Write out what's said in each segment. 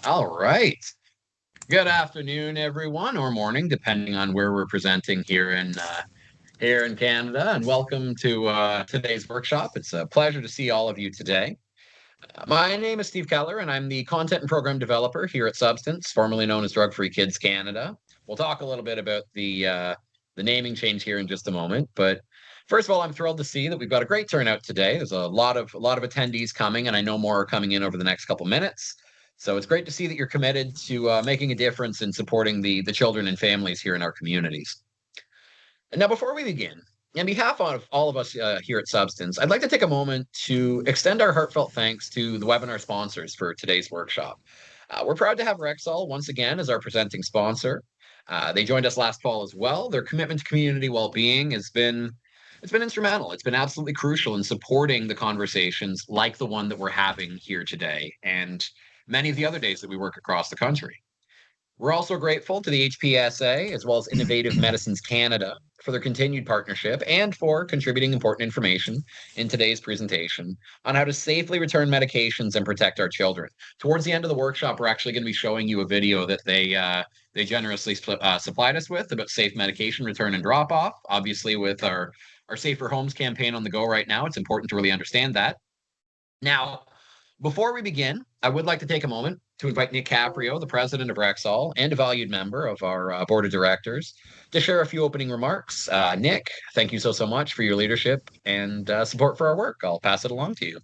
All right. Good afternoon, everyone, or morning, depending on where we're presenting here in Canada. And welcome to today's workshop. It's a pleasure to see all of you today. My name is Steve Keller, and I'm the content and program developer here at Substance, formerly known as Drug Free Kids Canada. We'll talk a little bit about the naming change here in just a moment, but first of all, I'm thrilled to see that we've got a great turnout today. There's a lot of attendees coming, and I know more are coming in over the next couple minutes. So it's great to see that you're committed to making a difference in supporting the children and families here in our communities. And now, before we begin, on behalf of all of us here at Substance, I'd like to take a moment to extend our heartfelt thanks to the webinar sponsors for today's workshop. We're proud to have Rexall once again as our presenting sponsor. They joined us last fall as well. Their commitment to community well-being it's been instrumental. It's been absolutely crucial in supporting the conversations like the one that we're having here today and many of the other days that we work across the country. We're also grateful to the HPSA as well as Innovative Medicines Canada for their continued partnership and for contributing important information in today's presentation on how to safely return medications and protect our children. Towards the end of the workshop, we're actually going to be showing you a video that they generously supplied us with about safe medication return and drop off. Obviously, with our Safer Homes campaign on the go right now, it's important to really understand that. Now, before we begin, I would like to take a moment to invite Nick Caprio, the president of Rexall and a valued member of our board of directors, to share a few opening remarks. Nick, thank you so much for your leadership and support for our work. I'll pass it along to you.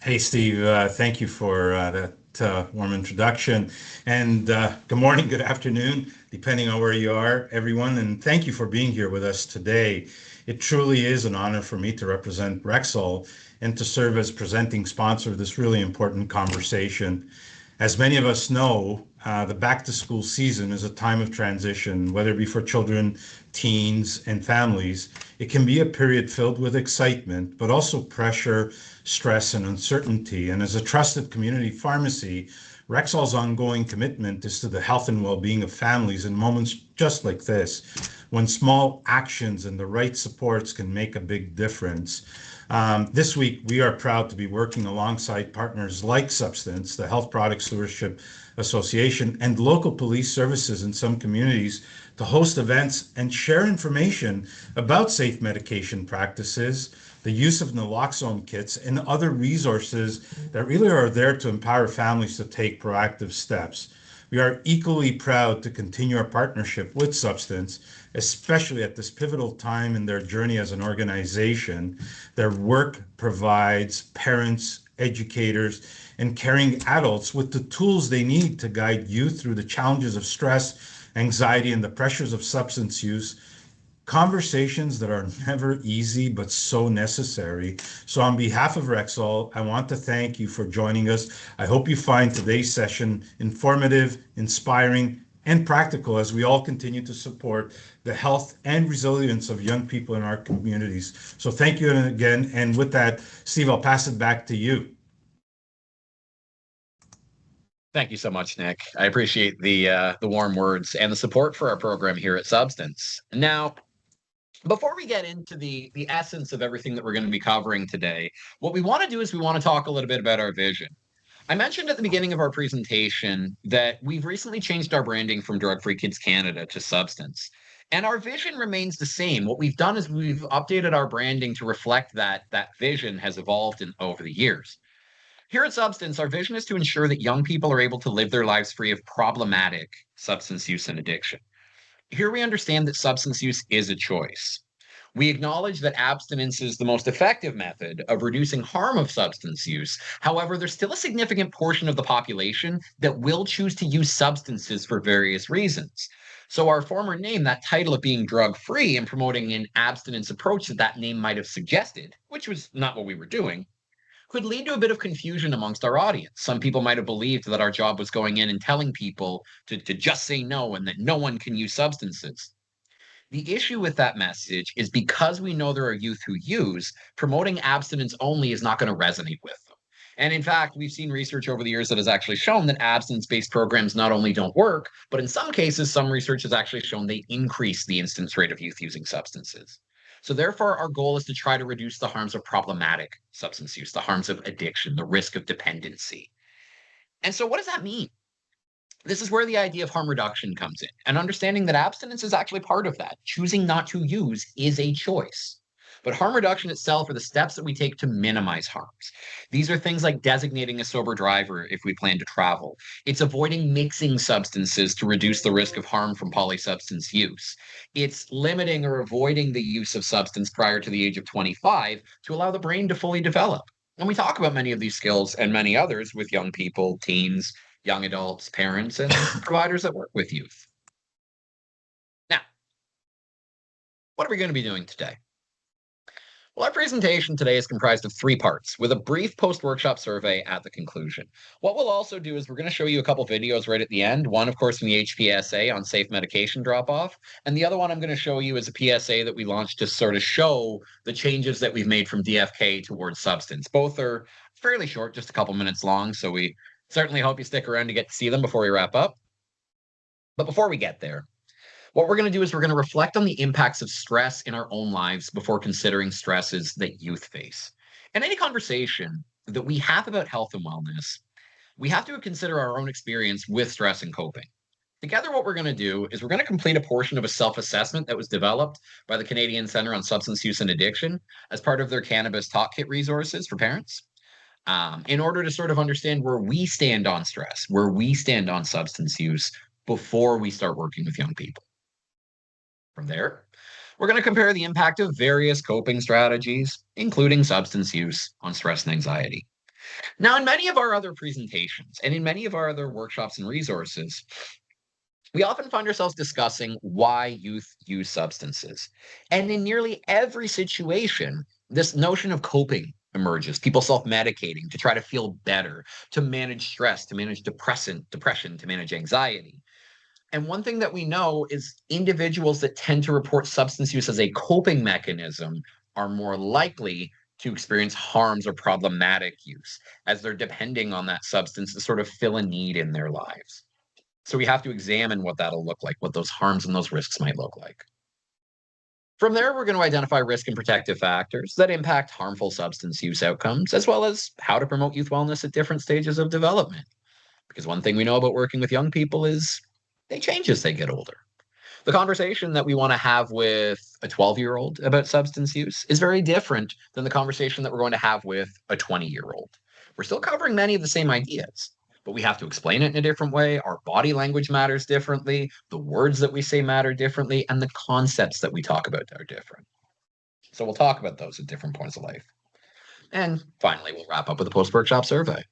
Hey, Steve, thank you for that warm introduction. And good morning, good afternoon, depending on where you are, everyone. And thank you for being here with us today. It truly is an honor for me to represent Rexall and to serve as presenting sponsor of this really important conversation. As many of us know, the back to school season is a time of transition, whether it be for children, teens, and families. It can be a period filled with excitement, but also pressure, stress, and uncertainty. And as a trusted community pharmacy, Rexall's ongoing commitment is to the health and well-being of families in moments just like this, when small actions and the right supports can make a big difference. This week, we are proud to be working alongside partners like Substance, the Health Product Stewardship Association, and local police services in some communities to host events and share information about safe medication practices, the use of naloxone kits, and other resources that really are there to empower families to take proactive steps. We are equally proud to continue our partnership with Substance, especially at this pivotal time in their journey as an organization. Their work provides parents, educators, and caring adults with the tools they need to guide youth through the challenges of stress, anxiety, and the pressures of substance use. Conversations that are never easy, but so necessary. So on behalf of Rexall, I want to thank you for joining us. I hope you find today's session informative, inspiring, and practical as we all continue to support the health and resilience of young people in our communities. So thank you again. And with that, Steve, I'll pass it back to you. Thank you so much, Nick. I appreciate the warm words and the support for our program here at Substance. Now, before we get into the essence of everything that we're going to be covering today, what we want to do is we want to talk a little bit about our vision. I mentioned at the beginning of our presentation that we've recently changed our branding from Drug Free Kids Canada to Substance. And our vision remains the same. What we've done is we've updated our branding to reflect that vision has evolved over the years. Here at Substance, our vision is to ensure that young people are able to live their lives free of problematic substance use and addiction. Here we understand that substance use is a choice. We acknowledge that abstinence is the most effective method of reducing harm of substance use. However, there's still a significant portion of the population that will choose to use substances for various reasons. So our former name, that title of being drug-free and promoting an abstinence approach that name might have suggested, which was not what we were doing, could lead to a bit of confusion amongst our audience. Some people might have believed that our job was going in and telling people to just say no and that no one can use substances. The issue with that message is because we know there are youth who use, promoting abstinence only is not going to resonate with them. And in fact, we've seen research over the years that has actually shown that abstinence-based programs not only don't work, but in some cases, some research has actually shown they increase the incidence rate of youth using substances. So therefore, our goal is to try to reduce the harms of problematic substance use, the harms of addiction, the risk of dependency. And so what does that mean? This is where the idea of harm reduction comes in, and understanding that abstinence is actually part of that. Choosing not to use is a choice. But harm reduction itself are the steps that we take to minimize harms. These are things like designating a sober driver if we plan to travel. It's avoiding mixing substances to reduce the risk of harm from polysubstance use. It's limiting or avoiding the use of substance prior to the age of 25 to allow the brain to fully develop. And we talk about many of these skills and many others with young people, teens, young adults, parents, and providers that work with youth. Now, what are we going to be doing today? Well, our presentation today is comprised of 3 parts with a brief post-workshop survey at the conclusion. What we'll also do is we're going to show you a couple videos right at the end. One, of course, from the HPSA on safe medication drop-off. And the other one I'm going to show you is a PSA that we launched to sort of show the changes that we've made from DFK towards substance. Both are fairly short, just a couple minutes long. So we certainly hope you stick around to get to see them before we wrap up. But before we get there, what we're going to do is we're going to reflect on the impacts of stress in our own lives before considering stresses that youth face. In any conversation that we have about health and wellness, we have to consider our own experience with stress and coping. Together, what we're going to do is we're going to complete a portion of a self-assessment that was developed by the Canadian Centre on Substance Use and Addiction as part of their cannabis talk kit resources for parents, in order to sort of understand where we stand on stress, where we stand on substance use before we start working with young people. From there, we're going to compare the impact of various coping strategies, including substance use, on stress and anxiety. Now, in many of our other presentations and in many of our other workshops and resources, we often find ourselves discussing why youth use substances. And in nearly every situation, this notion of coping emerges, people self-medicating to try to feel better, to manage stress, to manage depression, to manage anxiety. And one thing that we know is individuals that tend to report substance use as a coping mechanism are more likely to experience harms or problematic use as they're depending on that substance to sort of fill a need in their lives. So we have to examine what that'll look like, what those harms and those risks might look like. From there, we're going to identify risk and protective factors that impact harmful substance use outcomes, as well as how to promote youth wellness at different stages of development. Because one thing we know about working with young people is they change as they get older. The conversation that we want to have with a 12-year-old about substance use is very different than the conversation that we're going to have with a 20-year-old. We're still covering many of the same ideas, but we have to explain it in a different way. Our body language matters differently. The words that we say matter differently, and the concepts that we talk about are different. So we'll talk about those at different points of life. And finally, we'll wrap up with a post-workshop survey.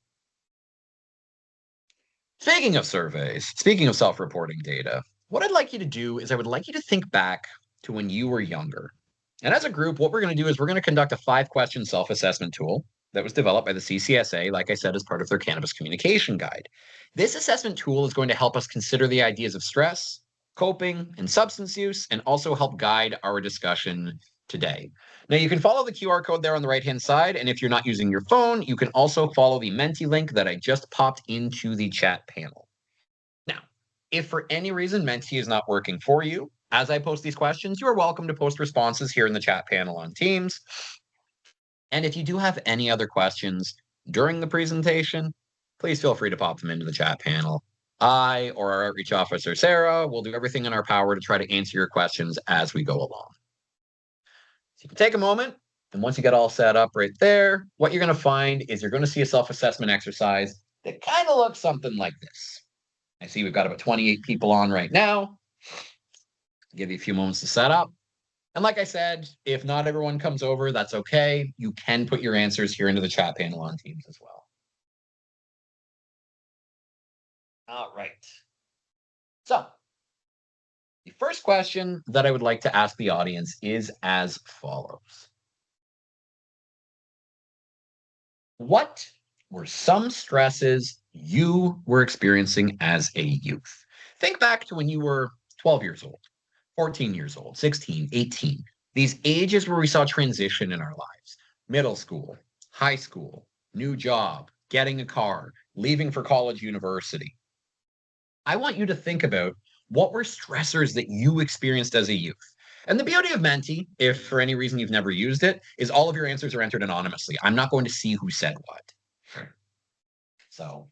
Speaking of surveys, speaking of self-reporting data, what I'd like you to do is I would like you to think back to when you were younger. And as a group, what we're going to do is we're going to conduct a 5-question self-assessment tool that was developed by the CCSA, like I said, as part of their cannabis communication guide. This assessment tool is going to help us consider the ideas of stress, coping, and substance use, and also help guide our discussion today. Now, you can follow the QR code there on the right-hand side, and if you're not using your phone, you can also follow the Menti link that I just popped into the chat panel. Now, if for any reason Menti is not working for you, as I post these questions, you are welcome to post responses here in the chat panel on Teams. And if you do have any other questions during the presentation, please feel free to pop them into the chat panel. I or our outreach officer, Sarah, will do everything in our power to try to answer your questions as we go along. So you can take a moment, and once you get all set up right there, what you're going to find is you're going to see a self-assessment exercise that kind of looks something like this. I see we've got about 28 people on right now. I'll give you a few moments to set up. And like I said, if not everyone comes over, that's okay. You can put your answers here into the chat panel on Teams as well. All right. So the first question that I would like to ask the audience is as follows. What were some stresses you were experiencing as a youth? Think back to when you were 12 years old, 14 years old, 16, 18. These ages where we saw transition in our lives. Middle school, high school, new job, getting a car, leaving for college, university. I want you to think about what were stressors that you experienced as a youth. And the beauty of Menti, if for any reason you've never used it, is all of your answers are entered anonymously. I'm not going to see who said what. So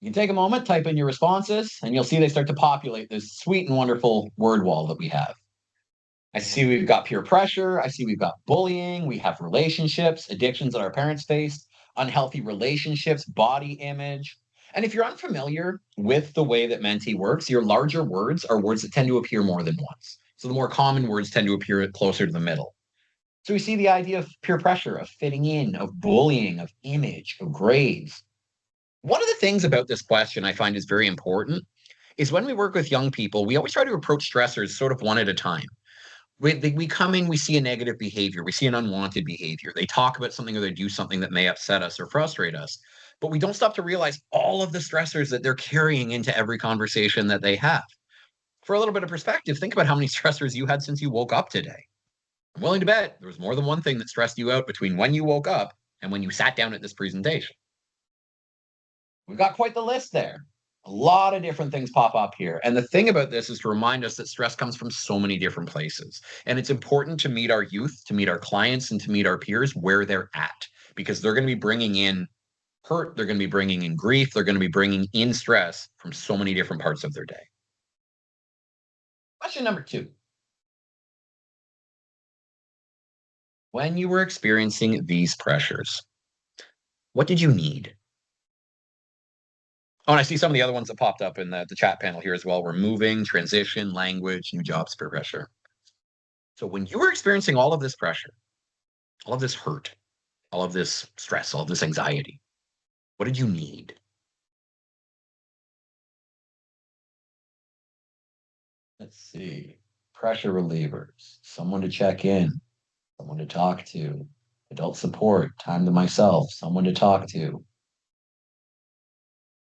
You can take a moment, type in your responses, and you'll see they start to populate this sweet and wonderful word wall that we have. I see we've got peer pressure. I see we've got bullying. We have relationships, addictions that our parents faced, unhealthy relationships, body image. And if you're unfamiliar with the way that Menti works, your larger words are words that tend to appear more than once. So the more common words tend to appear closer to the middle. So we see the idea of peer pressure, of fitting in, of bullying, of image, of grades. One of the things about this question I find is very important is when we work with young people, we always try to approach stressors sort of one at a time. We come in, we see a negative behavior, we see an unwanted behavior. They talk about something or they do something that may upset us or frustrate us, but we don't stop to realize all of the stressors that they're carrying into every conversation that they have. For a little bit of perspective, think about how many stressors you had since you woke up today. I'm willing to bet there was more than one thing that stressed you out between when you woke up and when you sat down at this presentation. We've got quite the list there. A lot of different things pop up here. And the thing about this is to remind us that stress comes from so many different places. And it's important to meet our youth, to meet our clients, and to meet our peers where they're at, because they're going to be bringing in hurt, they're going to be bringing in grief, they're going to be bringing in stress from so many different parts of their day. Question number 2. When you were experiencing these pressures, what did you need? Oh, and I see some of the other ones that popped up in the chat panel here as well were moving, transition, language, new jobs, peer pressure. So when you were experiencing all of this pressure, all of this hurt, all of this stress, all of this anxiety, what did you need? Let's see. Pressure relievers, someone to check in, someone to talk to, adult support, time to myself, someone to talk to.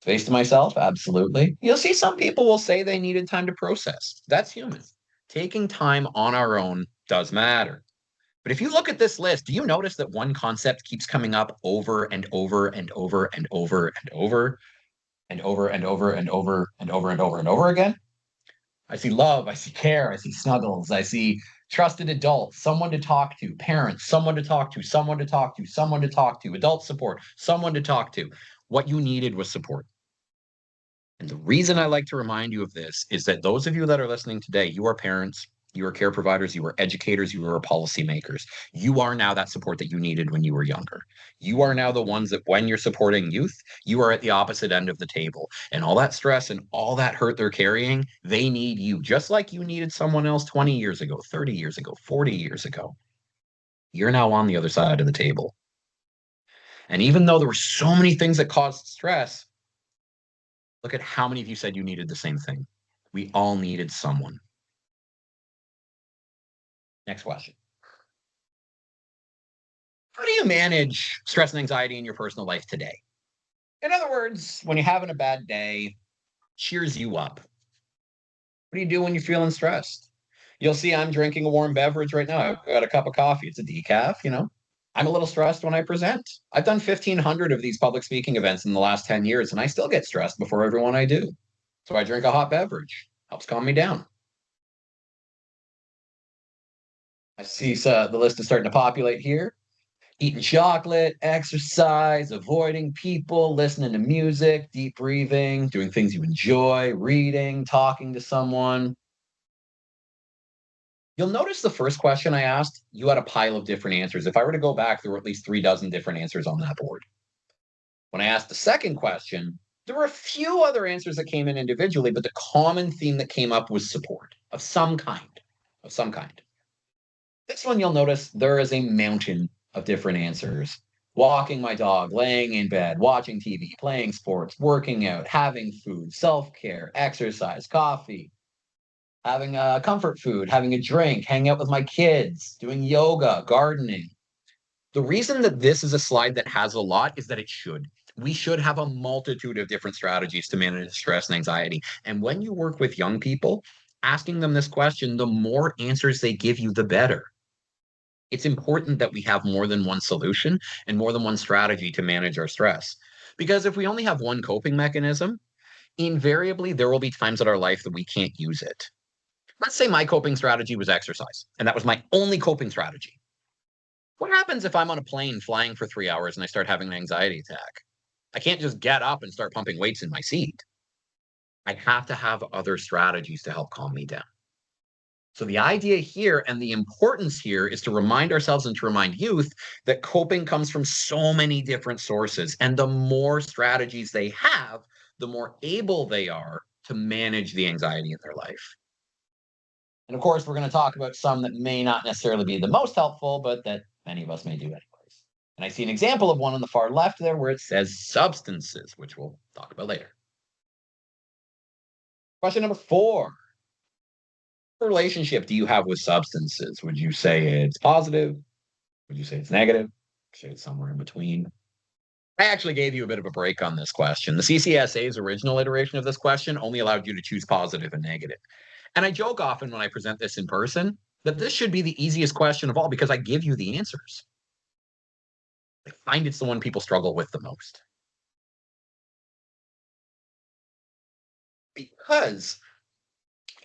Space to myself, absolutely. You'll see some people will say they needed time to process. That's human. Taking time on our own does matter. But if you look at this list, do you notice that one concept keeps coming up over and over and over and over and over and over and over and over and over and over and over again? I see love, I see care, I see snuggles, I see trusted adults, someone to talk to, parents, someone to talk to, someone to talk to, someone to talk to, adult support, someone to talk to. What you needed was support. And the reason I like to remind you of this is that those of you that are listening today, you are parents, you are care providers, you are educators, you are policymakers. You are now that support that you needed when you were younger. You are now the ones that when you're supporting youth, you are at the opposite end of the table. And all that stress and all that hurt they're carrying, they need you, just like you needed someone else 20 years ago, 30 years ago, 40 years ago. You're now on the other side of the table. And even though there were so many things that caused stress, look at how many of you said you needed the same thing. We all needed someone. Next question. How do you manage stress and anxiety in your personal life today? In other words, when you're having a bad day, cheers you up. What do you do when you're feeling stressed? You'll see I'm drinking a warm beverage right now. I've got a cup of coffee. It's a decaf. I'm a little stressed when I present. I've done 1,500 of these public speaking events in the last 10 years, and I still get stressed before everyone I do. So I drink a hot beverage. Helps calm me down. I see the list is starting to populate here. Eating chocolate, exercise, avoiding people, listening to music, deep breathing, doing things you enjoy, reading, talking to someone. You'll notice the first question I asked, you had a pile of different answers. If I were to go back, there were at least 3 dozen different answers on that board. When I asked the second question, there were a few other answers that came in individually, but the common theme that came up was support of some kind, of some kind. This one, you'll notice there is a mountain of different answers. Walking my dog, laying in bed, watching TV, playing sports, working out, having food, self-care, exercise, coffee, having a comfort food, having a drink, hanging out with my kids, doing yoga, gardening. The reason that this is a slide that has a lot is that it should. We should have a multitude of different strategies to manage stress and anxiety. And when you work with young people, asking them this question, the more answers they give you, the better. It's important that we have more than one solution and more than one strategy to manage our stress. Because if we only have one coping mechanism, invariably there will be times in our life that we can't use it. Let's say my coping strategy was exercise, and that was my only coping strategy. What happens if I'm on a plane flying for 3 hours and I start having an anxiety attack? I can't just get up and start pumping weights in my seat. I have to have other strategies to help calm me down. So the idea here and the importance here is to remind ourselves and to remind youth that coping comes from so many different sources. And the more strategies they have, the more able they are to manage the anxiety in their life. And of course, we're going to talk about some that may not necessarily be the most helpful, but that many of us may do anyways. And I see an example of one on the far left there where it says substances, which we'll talk about later. Question number 4. What relationship do you have with substances? Would you say it's positive? Would you say it's negative? Would you say it's somewhere in between? I actually gave you a bit of a break on this question. The CCSA's original iteration of this question only allowed you to choose positive and negative. And I joke often when I present this in person that this should be the easiest question of all because I give you the answers. I find it's the one people struggle with the most. Because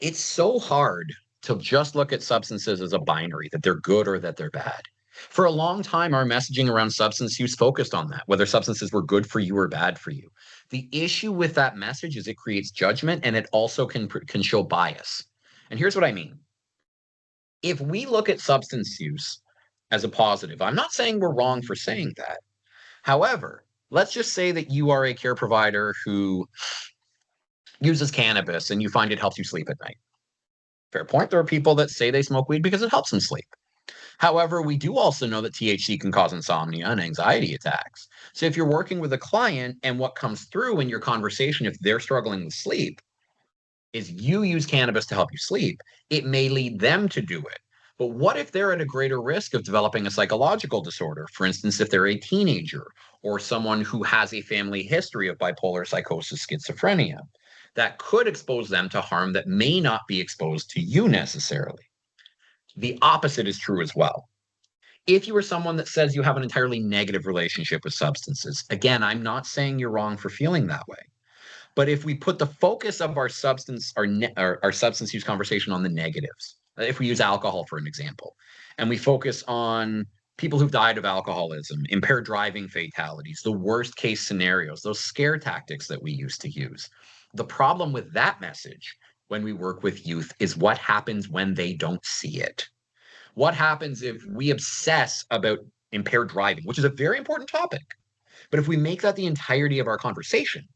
it's so hard to just look at substances as a binary, that they're good or that they're bad. For a long time, our messaging around substance use focused on that, whether substances were good for you or bad for you. The issue with that message is it creates judgment and it also can show bias. And here's what I mean. If we look at substance use as a positive, I'm not saying we're wrong for saying that. However, let's just say that you are a care provider who uses cannabis and you find it helps you sleep at night. Fair point. There are people that say they smoke weed because it helps them sleep. However, we do also know that THC can cause insomnia and anxiety attacks. So if you're working with a client and what comes through in your conversation, if they're struggling with sleep, is you use cannabis to help you sleep, it may lead them to do it. But what if they're at a greater risk of developing a psychological disorder? For instance, if they're a teenager or someone who has a family history of bipolar psychosis, schizophrenia, that could expose them to harm that may not be exposed to you necessarily. The opposite is true as well. If you are someone that says you have an entirely negative relationship with substances, again, I'm not saying you're wrong for feeling that way. But if we put the focus of our substance use conversation on the negatives, if we use alcohol for an example, and we focus on people who've died of alcoholism, impaired driving fatalities, the worst case scenarios, those scare tactics that we used to use. The problem with that message when we work with youth is what happens when they don't see it. What happens if we obsess about impaired driving, which is a very important topic. But if we make that the entirety of our conversation,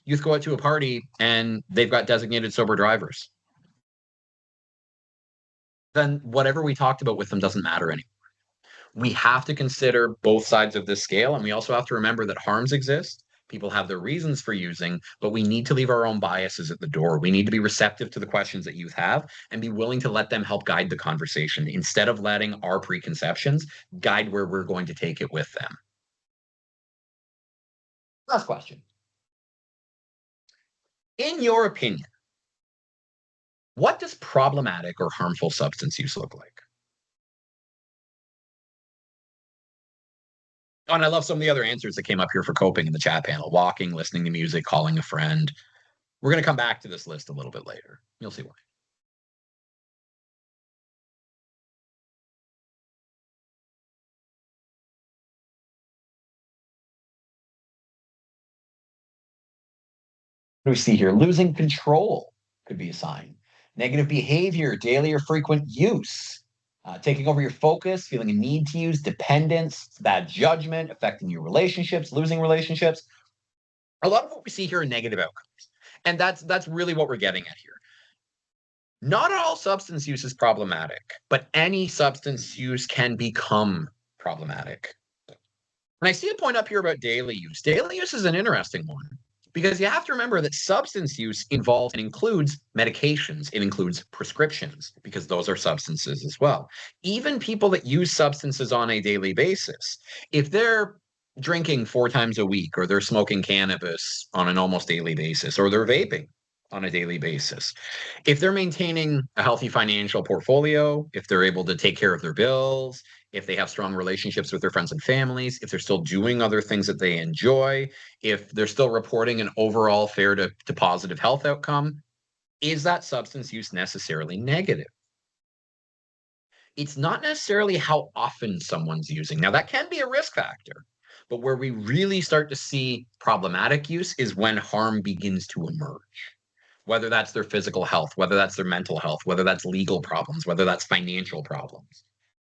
youth go out to a party and they've got designated sober drivers, then whatever we talked about with them doesn't matter anymore. We have to consider both sides of this scale, and we also have to remember that harms exist. People have their reasons for using, but we need to leave our own biases at the door. We need to be receptive to the questions that youth have and be willing to let them help guide the conversation instead of letting our preconceptions guide where we're going to take it with them. Last question. In your opinion, what does problematic or harmful substance use look like? Oh, and I love some of the other answers that came up here for coping in the chat panel: walking, listening to music, calling a friend. We're going to come back to this list a little bit later. You'll see why. What do we see here? Losing control could be a sign. Negative behavior, daily or frequent use, taking over your focus, feeling a need to use, dependence, bad judgment, affecting your relationships, losing relationships. A lot of what we see here are negative outcomes. And that's really what we're getting at here. Not all substance use is problematic, but any substance use can become problematic. And I see a point up here about daily use. Daily use is an interesting one because you have to remember that substance use involves and includes medications. It includes prescriptions because those are substances as well. Even people that use substances on a daily basis, if they're drinking 4 times a week or they're smoking cannabis on an almost daily basis or they're vaping on a daily basis, if they're maintaining a healthy financial portfolio, if they're able to take care of their bills, if they have strong relationships with their friends and families, if they're still doing other things that they enjoy, if they're still reporting an overall fair to positive health outcome, is that substance use necessarily negative? It's not necessarily how often someone's using. Now, that can be a risk factor, But where we really start to see problematic use is when harm begins to emerge, whether that's their physical health, whether that's their mental health, whether that's legal problems, whether that's financial problems.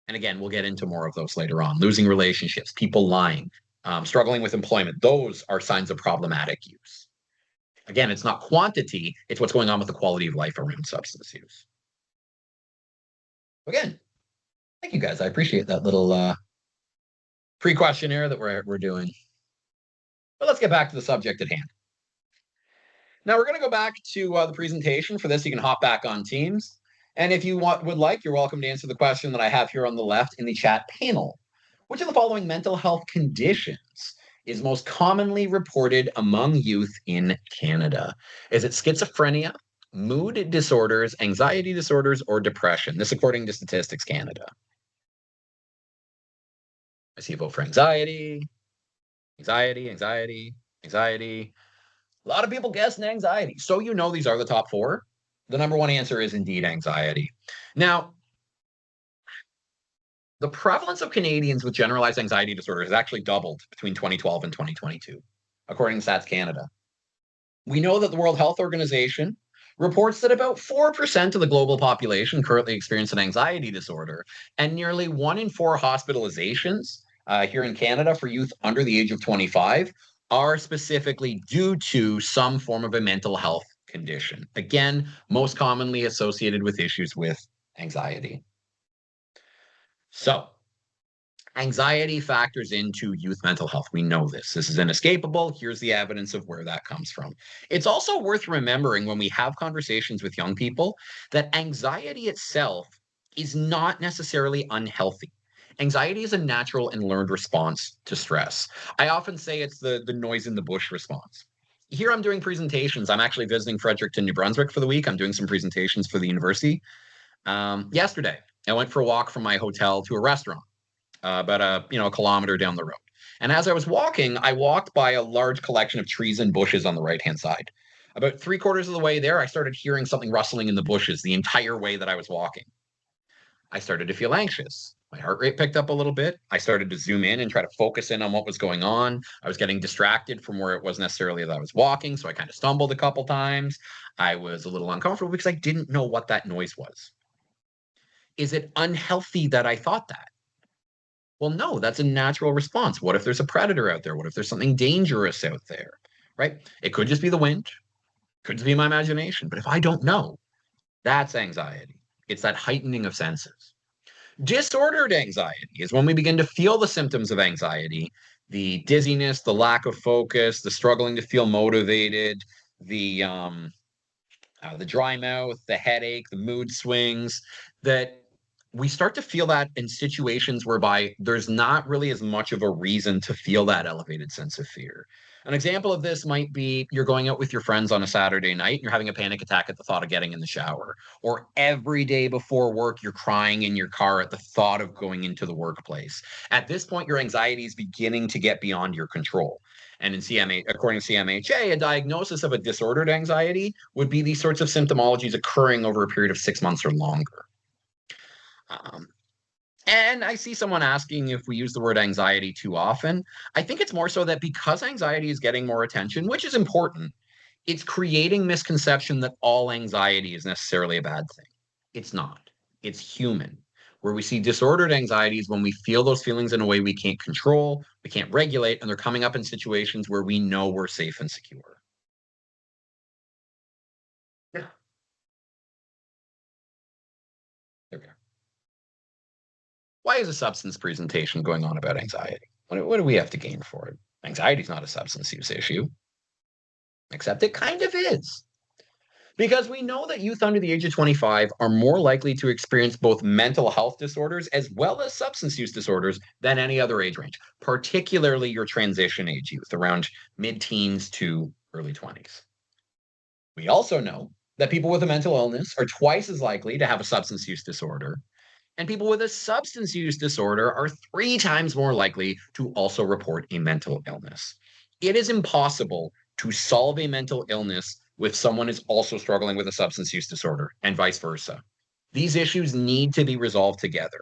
And again, we'll get into more of those later on. Losing relationships, people lying, struggling with employment. Those are signs of problematic use. Again, it's not quantity, it's what's going on with the quality of life around substance use. Again, thank you guys. I appreciate that little pre-questionnaire that we're doing. But let's get back to the subject at hand. Now we're going to go back to the presentation. For this, you can hop back on Teams. And if you would like, you're welcome to answer the question that I have here on the left in the chat panel. Which of the following mental health conditions is most commonly reported among youth in Canada? Is it schizophrenia, mood disorders, anxiety disorders, or depression? This according to Statistics Canada. I see a vote for anxiety, anxiety, anxiety, anxiety. A lot of people guessing anxiety. So you know these are the top four. The number one answer is indeed anxiety. Now, the prevalence of Canadians with generalized anxiety disorder has actually doubled between 2012 and 2022, according to Stats Canada. We know that the World Health Organization reports that about 4% of the global population currently experience an anxiety disorder, and nearly 1 in 4 hospitalizations here in Canada for youth under the age of 25 are specifically due to some form of a mental health condition. Again, most commonly associated with issues with anxiety. So, anxiety factors into youth mental health. We know this. This is inescapable. Here's the evidence of where that comes from. It's also worth remembering when we have conversations with young people that anxiety itself is not necessarily unhealthy. Anxiety is a natural and learned response to stress. I often say it's the noise in the bush response. Here I'm doing presentations. I'm actually visiting Fredericton, New Brunswick for the week. I'm doing some presentations for the university. Yesterday, I went for a walk from my hotel to a restaurant about a kilometer down the road. And as I was walking, I walked by a large collection of trees and bushes on the right-hand side. About 3/4 of the way there, I started hearing something rustling in the bushes the entire way that I was walking. I started to feel anxious. My heart rate picked up a little bit. I started to zoom in and try to focus in on what was going on. I was getting distracted from where it was necessarily that I was walking, so I kind of stumbled a couple times. I was a little uncomfortable because I didn't know what that noise was. Is it unhealthy that I thought that? Well, no, that's a natural response. What if there's a predator out there? What if there's something dangerous out there? Right? It could just be the wind, could just be my imagination. But if I don't know, that's anxiety. It's that heightening of senses. Disordered anxiety is when we begin to feel the symptoms of anxiety, the dizziness, the lack of focus, the struggling to feel motivated, the dry mouth, the headache, the mood swings, that we start to feel that in situations whereby there's not really as much of a reason to feel that elevated sense of fear. An example of this might be you're going out with your friends on a Saturday night and you're having a panic attack at the thought of getting in the shower. Or every day before work, you're crying in your car at the thought of going into the workplace. At this point, your anxiety is beginning to get beyond your control. And in CMA, according to CMHA, a diagnosis of a disordered anxiety would be these sorts of symptomologies occurring over a period of 6 months or longer. And I see someone asking if we use the word anxiety too often. I think it's more so that because anxiety is getting more attention, which is important, it's creating misconception that all anxiety is necessarily a bad thing. It's not. It's human. Where we see disordered anxieties when we feel those feelings in a way we can't control, we can't regulate, and they're coming up in situations where we know we're safe and secure. Yeah. There we are. Why is a substance presentation going on about anxiety? What do we have to gain for it? Anxiety is not a substance use issue, except it kind of is. Because we know that youth under the age of 25 are more likely to experience both mental health disorders as well as substance use disorders than any other age range, particularly your transition age youth, around mid-teens to early 20s. We also know that people with a mental illness are twice as likely to have a substance use disorder, and people with a substance use disorder are 3 times more likely to also report a mental illness. It is impossible to solve a mental illness with someone who's also struggling with a substance use disorder and vice versa. These issues need to be resolved together.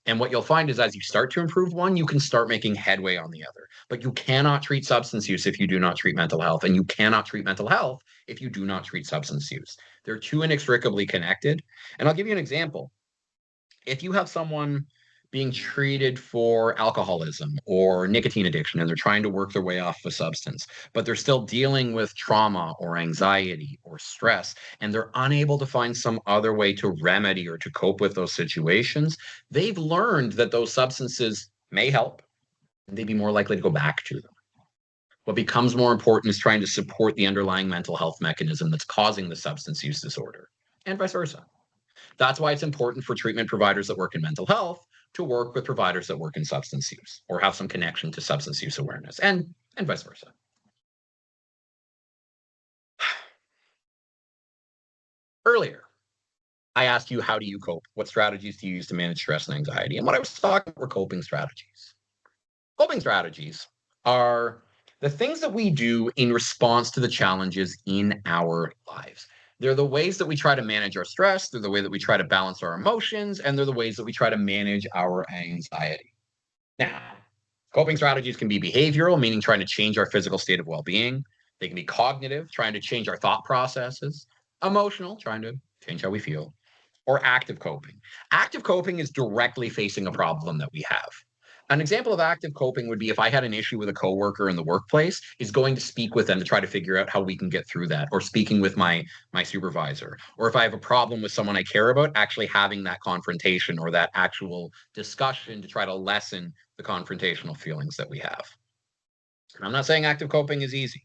And what you'll find is as you start to improve one, you can start making headway on the other. But you cannot treat substance use if you do not treat mental health. And you cannot treat mental health if you do not treat substance use. They're too inextricably connected. And I'll give you an example. If you have someone being treated for alcoholism or nicotine addiction and they're trying to work their way off a substance, but they're still dealing with trauma or anxiety or stress, and they're unable to find some other way to remedy or to cope with those situations, they've learned that those substances may help and they'd be more likely to go back to them. What becomes more important is trying to support the underlying mental health mechanism that's causing the substance use disorder, and vice versa. That's why it's important for treatment providers that work in mental health to work with providers that work in substance use or have some connection to substance use awareness, and vice versa. Earlier, I asked you, how do you cope? What strategies do you use to manage stress and anxiety? And what I was talking about were coping strategies. Coping strategies are the things that we do in response to the challenges in our lives. They're the ways that we try to manage our stress, they're the way that we try to balance our emotions, and they're the ways that we try to manage our anxiety. Now, coping strategies can be behavioral, meaning trying to change our physical state of well being. They can be cognitive, trying to change our thought processes, emotional, trying to change how we feel, or active coping. Active coping is directly facing a problem that we have. An example of active coping would be if I had an issue with a coworker in the workplace, is going to speak with them to try to figure out how we can get through that, or speaking with my supervisor. Or if I have a problem with someone I care about, actually having that confrontation or that actual discussion to try to lessen the confrontational feelings that we have. And I'm not saying active coping is easy.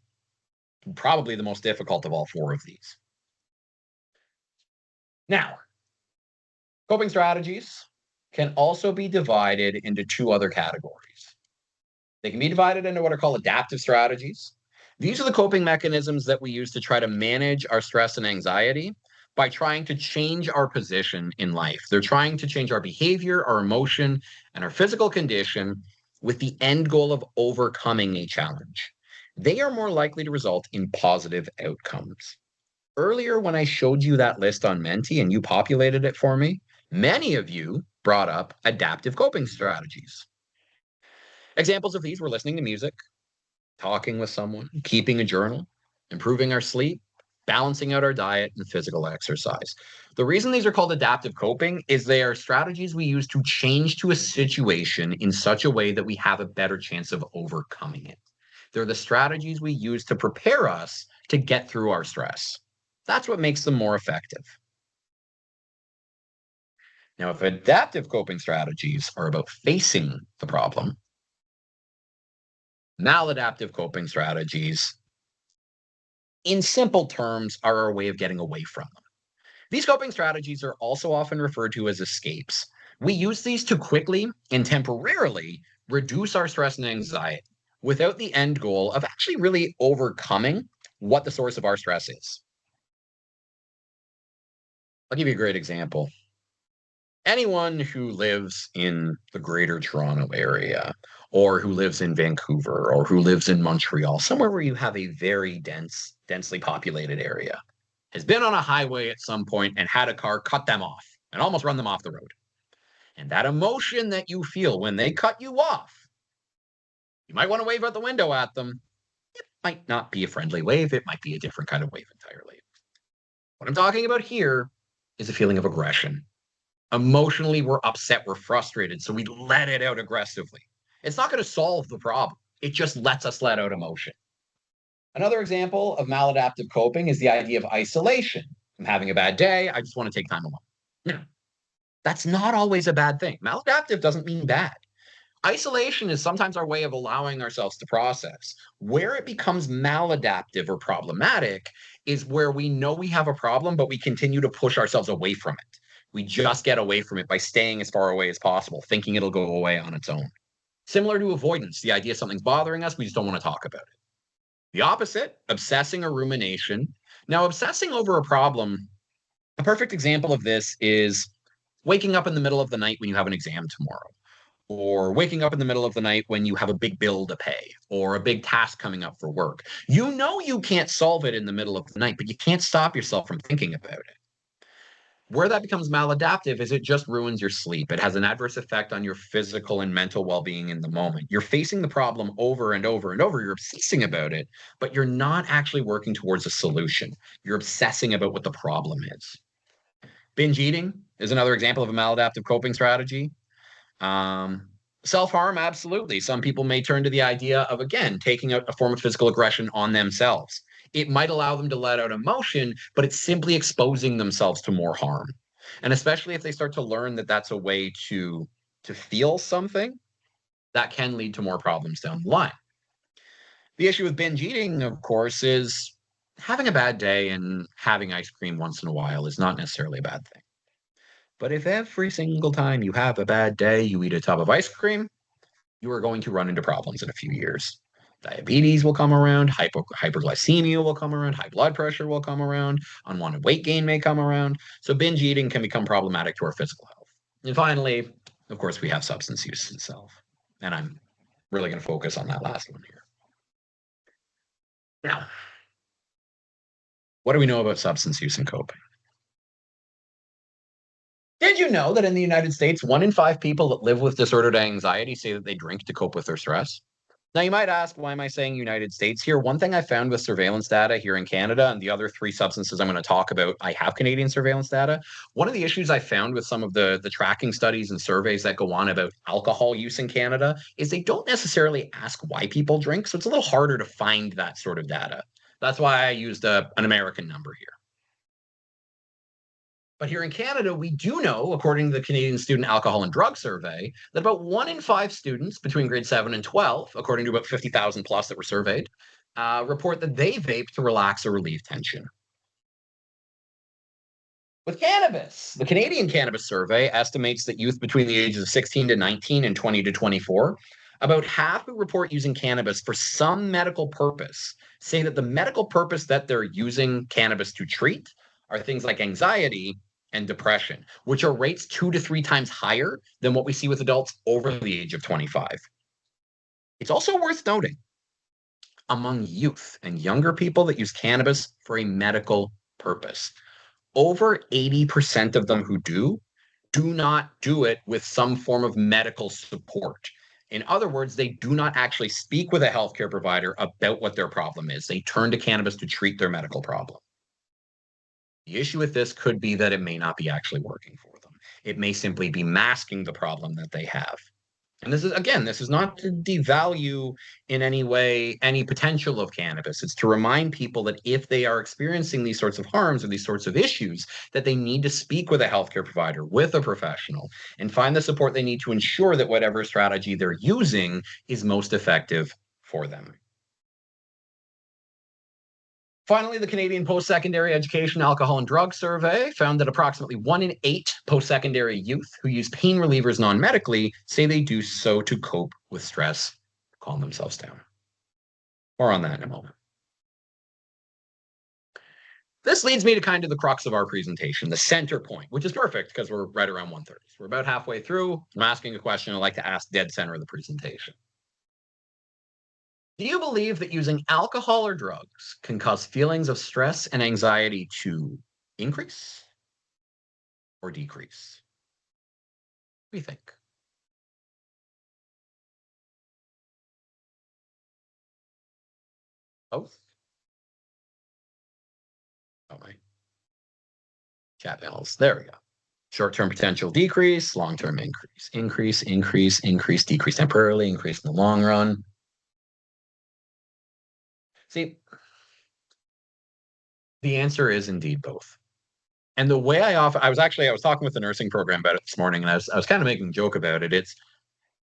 Probably the most difficult of all four of these. Now, coping strategies can also be divided into two other categories. They can be divided into what are called adaptive strategies. These are the coping mechanisms that we use to try to manage our stress and anxiety by trying to change our position in life. They're trying to change our behavior, our emotion, and our physical condition with the end goal of overcoming a challenge. They are more likely to result in positive outcomes. Earlier, when I showed you that list on Menti and you populated it for me, many of you brought up adaptive coping strategies. Examples of these were listening to music, talking with someone, keeping a journal, improving our sleep, balancing out our diet, and physical exercise. The reason these are called adaptive coping is they are strategies we use to change to a situation in such a way that we have a better chance of overcoming it. They're the strategies we use to prepare us to get through our stress. That's what makes them more effective. Now, if adaptive coping strategies are about facing the problem, maladaptive coping strategies, in simple terms, are our way of getting away from them. These coping strategies are also often referred to as escapes. We use these to quickly and temporarily reduce our stress and anxiety without the end goal of actually really overcoming what the source of our stress is. I'll give you a great example. Anyone who lives in the greater Toronto area or who lives in Vancouver or who lives in Montreal, somewhere where you have a very densely populated area, has been on a highway at some point and had a car cut them off and almost run them off the road. And that emotion that you feel when they cut you off, you might want to wave out the window at them. It might not be a friendly wave. It might be a different kind of wave entirely. What I'm talking about here is a feeling of aggression. Emotionally, we're upset, we're frustrated, so we let it out aggressively. It's not going to solve the problem. It just lets us let out emotion. Another example of maladaptive coping is the idea of isolation. I'm having a bad day. I just want to take time alone. No, that's not always a bad thing. Maladaptive doesn't mean bad. Isolation is sometimes our way of allowing ourselves to process. Where it becomes maladaptive or problematic is where we know we have a problem, but we continue to push ourselves away from it. We just get away from it by staying as far away as possible, thinking it'll go away on its own. Similar to avoidance, the idea something's bothering us, we just don't want to talk about it. The opposite, obsessing or rumination. Now, obsessing over a problem, a perfect example of this is waking up in the middle of the night when you have an exam tomorrow, or waking up in the middle of the night when you have a big bill to pay, or a big task coming up for work. You know you can't solve it in the middle of the night, but you can't stop yourself from thinking about it. Where that becomes maladaptive is it just ruins your sleep. It has an adverse effect on your physical and mental well-being in the moment. You're facing the problem over and over and over. You're obsessing about it, but you're not actually working towards a solution. You're obsessing about what the problem is. Binge eating is another example of a maladaptive coping strategy. Um, Self-harm, absolutely. Some people may turn to the idea of, again, taking out a form of physical aggression on themselves. It might allow them to let out emotion, but it's simply exposing themselves to more harm. And especially if they start to learn that that's a way to feel something, that can lead to more problems down the line. The issue with binge eating, of course, is having a bad day and having ice cream once in a while is not necessarily a bad thing. But if every single time you have a bad day, you eat a tub of ice cream, you are going to run into problems in a few years. Diabetes will come around, hyperglycemia will come around, high blood pressure will come around, unwanted weight gain may come around. So binge eating can become problematic to our physical health. And finally, of course, we have substance use itself. And I'm really going to focus on that last one here. Now, what do we know about substance use and coping? Did you know that in the United States, 1 in 5 people that live with disordered anxiety say that they drink to cope with their stress? Now, you might ask, why am I saying United States here? One thing I found with surveillance data here in Canada, and the other 3 substances I'm going to talk about, I have Canadian surveillance data. One of the issues I found with some of the tracking studies and surveys that go on about alcohol use in Canada is they don't necessarily ask why people drink. So it's a little harder to find that sort of data. That's why I used an American number here. But here in Canada, we do know, according to the Canadian Student Alcohol and Drug Survey, that about 1 in 5 students between grade 7 and 12, according to about 50,000 plus that were surveyed, report that they vape to relax or relieve tension. With cannabis, the Canadian Cannabis Survey estimates that youth between the ages of 16 to 19 and 20 to 24, about half who report using cannabis for some medical purpose say that the medical purpose that they're using cannabis to treat are things like anxiety and depression, which are rates 2 to 3 times higher than what we see with adults over the age of 25. It's also worth noting among youth and younger people that use cannabis for a medical purpose, over 80% of them who do not do it with some form of medical support. In other words, they do not actually speak with a healthcare provider about what their problem is. They turn to cannabis to treat their medical problem. The issue with this could be that it may not be actually working for them. It may simply be masking the problem that they have. And this is, again, this is not to devalue in any way any potential of cannabis. It's to remind people that if they are experiencing these sorts of harms or these sorts of issues, that they need to speak with a healthcare provider, with a professional, and find the support they need to ensure that whatever strategy they're using is most effective for them. Finally, the Canadian Post-Secondary Education Alcohol and Drug Survey found that approximately 1 in 8 post-secondary youth who use pain relievers non-medically say they do so to cope with stress, calm themselves down. More on that in a moment. This leads me to kind of the crux of our presentation, the center point, which is perfect because we're right around 1:30. So we're about halfway through. I'm asking a question I like to ask dead center of the presentation. Do you believe that using alcohol or drugs can cause feelings of stress and anxiety to increase or decrease? What do you think? Both? Oh, my chat panels. There we go. Short-term potential decrease, long-term increase. Increase, increase, increase, decrease temporarily, increase in the long run. See, the answer is indeed both. And the way I was talking with the nursing program about it this morning, and I was kind of making a joke about it. It's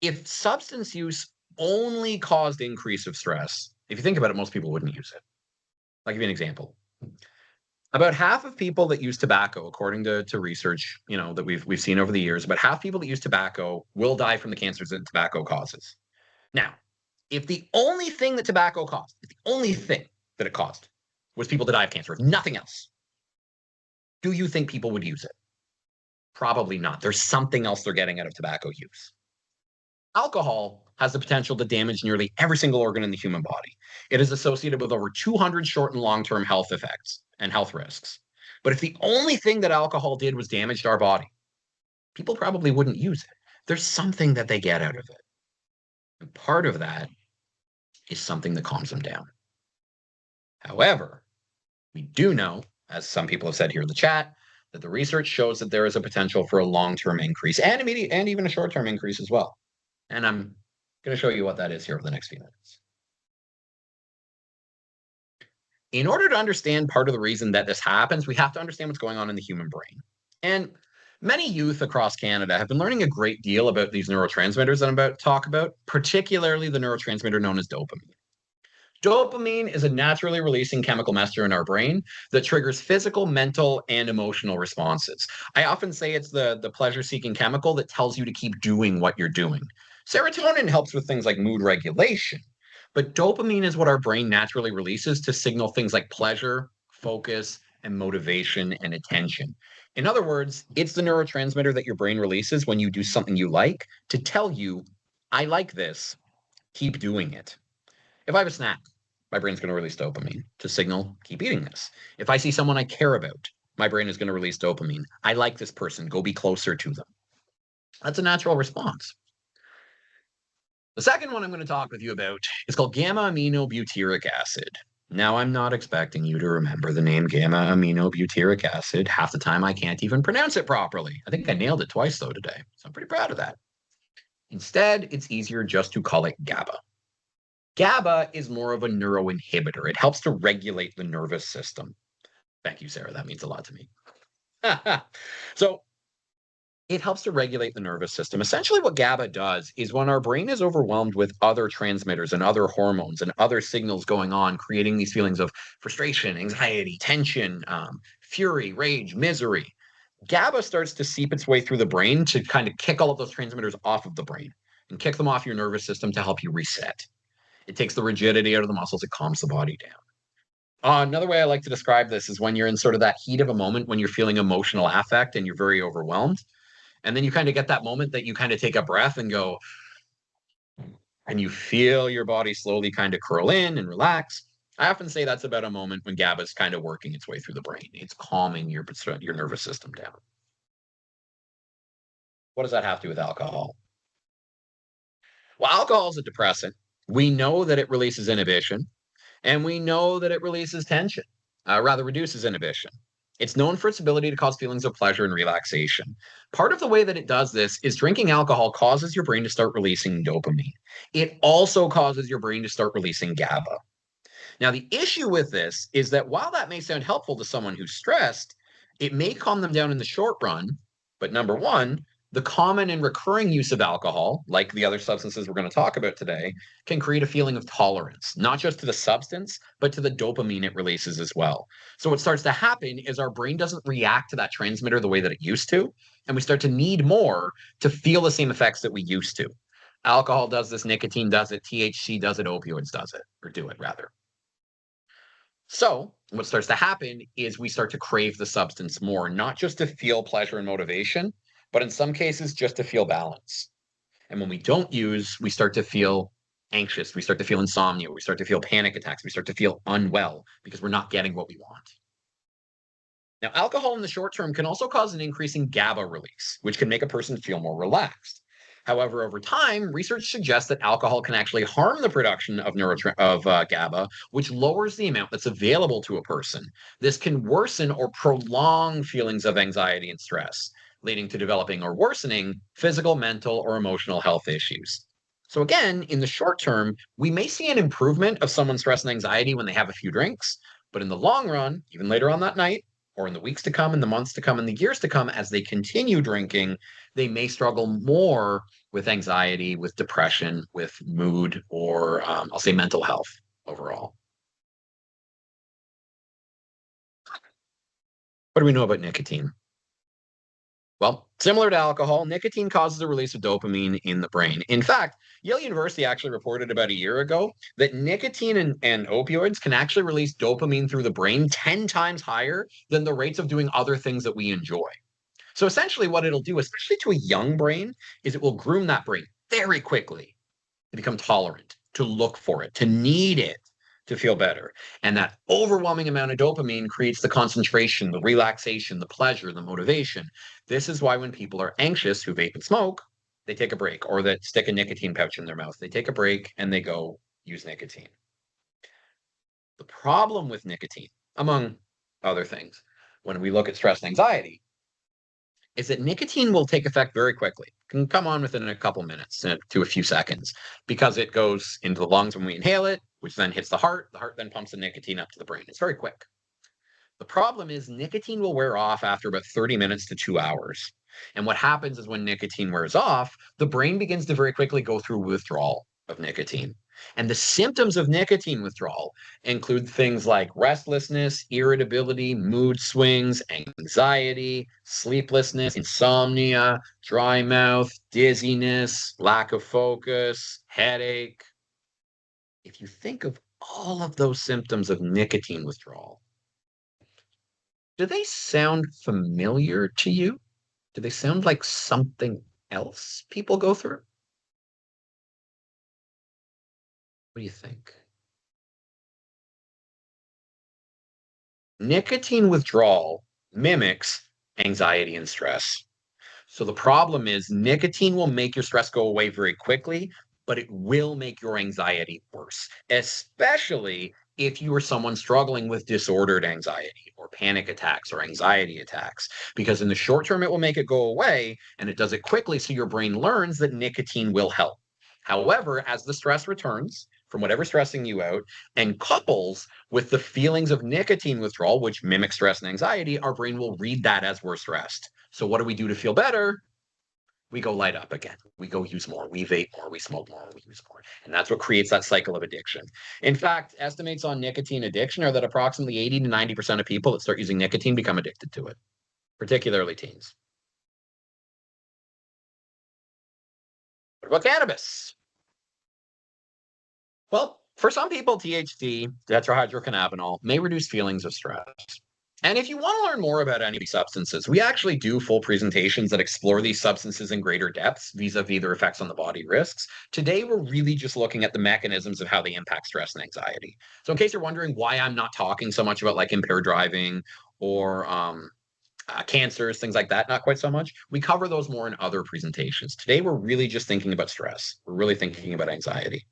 if substance use only caused increase of stress, if you think about it, most people wouldn't use it. I'll give you an example. About half of people that use tobacco, according to research, that we've seen over the years, about half people that use tobacco will die from the cancers that tobacco causes. Now, if the only thing that tobacco caused, if the only thing that it caused was people to die of cancer, if nothing else, do you think people would use it? Probably not. There's something else they're getting out of tobacco use. Alcohol has the potential to damage nearly every single organ in the human body. It is associated with over 200 short and long-term health effects and health risks. But if the only thing that alcohol did was damage our body, people probably wouldn't use it. There's something that they get out of it. And part of that is something that calms them down. However, we do know, as some people have said here in the chat, that the research shows that there is a potential for a long-term increase and immediate and even a short-term increase as well. And I'm going to show you what that is here over the next few minutes. In order to understand part of the reason that this happens, we have to understand what's going on in the human brain. And many youth across Canada have been learning a great deal about these neurotransmitters that I'm about to talk about, particularly the neurotransmitter known as dopamine. Dopamine is a naturally releasing chemical messenger in our brain that triggers physical, mental, and emotional responses. I often say it's the pleasure-seeking chemical that tells you to keep doing what you're doing. Serotonin helps with things like mood regulation, but dopamine is what our brain naturally releases to signal things like pleasure, focus, and motivation and attention. In other words, it's the neurotransmitter that your brain releases when you do something you like to tell you, I like this, keep doing it. If I have a snack, my brain's going to release dopamine to signal, keep eating this. If I see someone I care about, my brain is going to release dopamine. I like this person, go be closer to them. That's a natural response. The second one I'm going to talk with you about is called gamma-aminobutyric acid. Now, I'm not expecting you to remember the name gamma-aminobutyric acid. Half the time, I can't even pronounce it properly. I think I nailed it twice, though, today. So I'm pretty proud of that. Instead, it's easier just to call it GABA. GABA is more of a neuroinhibitor. It helps to regulate the nervous system. Thank you, Sarah. That means a lot to me. So it helps to regulate the nervous system. Essentially, what GABA does is when our brain is overwhelmed with other transmitters and other hormones and other signals going on, creating these feelings of frustration, anxiety, tension, fury, rage, misery, GABA starts to seep its way through the brain to kind of kick all of those transmitters off of the brain and kick them off your nervous system to help you reset. It takes the rigidity out of the muscles. It calms the body down. Another way I like to describe this is when you're in sort of that heat of a moment when you're feeling emotional affect and you're very overwhelmed. And then you kind of get that moment that you kind of take a breath and go, and you feel your body slowly kind of curl in and relax. I often say that's about a moment when GABA is kind of working its way through the brain. It's calming your nervous system down. What does that have to do with alcohol? Well, alcohol is a depressant. We know that it releases inhibition, and we know that it releases tension, rather reduces inhibition. It's known for its ability to cause feelings of pleasure and relaxation. Part of the way that it does this is drinking alcohol causes your brain to start releasing dopamine. It also causes your brain to start releasing GABA. Now, the issue with this is that while that may sound helpful to someone who's stressed, it may calm them down in the short run. But number one, the common and recurring use of alcohol, like the other substances we're going to talk about today, can create a feeling of tolerance, not just to the substance, but to the dopamine it releases as well. So what starts to happen is our brain doesn't react to that transmitter the way that it used to, and we start to need more to feel the same effects that we used to. Alcohol does this, nicotine does it, THC does it, opioids does it, or do it rather. So what starts to happen is we start to crave the substance more, not just to feel pleasure and motivation, but in some cases, just to feel balance. And when we don't use, we start to feel anxious. We start to feel insomnia. We start to feel panic attacks. We start to feel unwell because we're not getting what we want. Now, alcohol in the short term can also cause an increase in GABA release, which can make a person feel more relaxed. However, over time, research suggests that alcohol can actually harm the production of GABA, which lowers the amount that's available to a person. This can worsen or prolong feelings of anxiety and stress, leading to developing or worsening physical, mental, or emotional health issues. So again, in the short term, we may see an improvement of someone's stress and anxiety when they have a few drinks, but in the long run, even later on that night, or in the weeks to come, in the months to come, in the years to come, as they continue drinking, they may struggle more with anxiety, with depression, with mood, or I'll say mental health overall. What do we know about nicotine? Well, similar to alcohol, nicotine causes the release of dopamine in the brain. In fact, Yale University actually reported about a year ago that nicotine and opioids can actually release dopamine through the brain 10 times higher than the rates of doing other things that we enjoy. So essentially what it'll do, especially to a young brain, is it will groom that brain very quickly to become tolerant, to look for it, to need it, to feel better. And that overwhelming amount of dopamine creates the concentration, the relaxation, the pleasure, the motivation. This is why when people are anxious who vape and smoke, they take a break, or that stick a nicotine pouch in their mouth. They take a break and they go use nicotine. The problem with nicotine, among other things, when we look at stress and anxiety, is that nicotine will take effect very quickly. It can come on within a couple minutes to a few seconds because it goes into the lungs when we inhale it, which then hits the heart. The heart then pumps the nicotine up to the brain. It's very quick. The problem is nicotine will wear off after about 30 minutes to 2 hours. And what happens is when nicotine wears off, the brain begins to very quickly go through withdrawal of nicotine. And the symptoms of nicotine withdrawal include things like restlessness, irritability, mood swings, anxiety, sleeplessness, insomnia, dry mouth, dizziness, lack of focus, headache. If you think of all of those symptoms of nicotine withdrawal, do they sound familiar to you? Do they sound like something else people go through? What do you think? Nicotine withdrawal mimics anxiety and stress. So the problem is nicotine will make your stress go away very quickly, but it will make your anxiety worse, especially if you are someone struggling with disordered anxiety or panic attacks or anxiety attacks. Because in the short term, it will make it go away and it does it quickly. So your brain learns that nicotine will help. However, as the stress returns from whatever's stressing you out and couples with the feelings of nicotine withdrawal, which mimic stress and anxiety, our brain will read that as we're stressed. So what do we do to feel better? We go light up again. We go use more. We vape more. We smoke more. We use more. And that's what creates that cycle of addiction. In fact, estimates on nicotine addiction are that approximately 80 to 90% of people that start using nicotine become addicted to it, particularly teens. What about cannabis? Well, for some people, THC, tetrahydrocannabinol, may reduce feelings of stress. And if you want to learn more about any of these substances, we actually do full presentations that explore these substances in greater depths vis-a-vis their effects on the body risks. Today, we're really just looking at the mechanisms of how they impact stress and anxiety. So in case you're wondering why I'm not talking so much about like impaired driving or cancers, things like that, not quite so much. We cover those more in other presentations. Today, we're really just thinking about stress. We're really thinking about anxiety.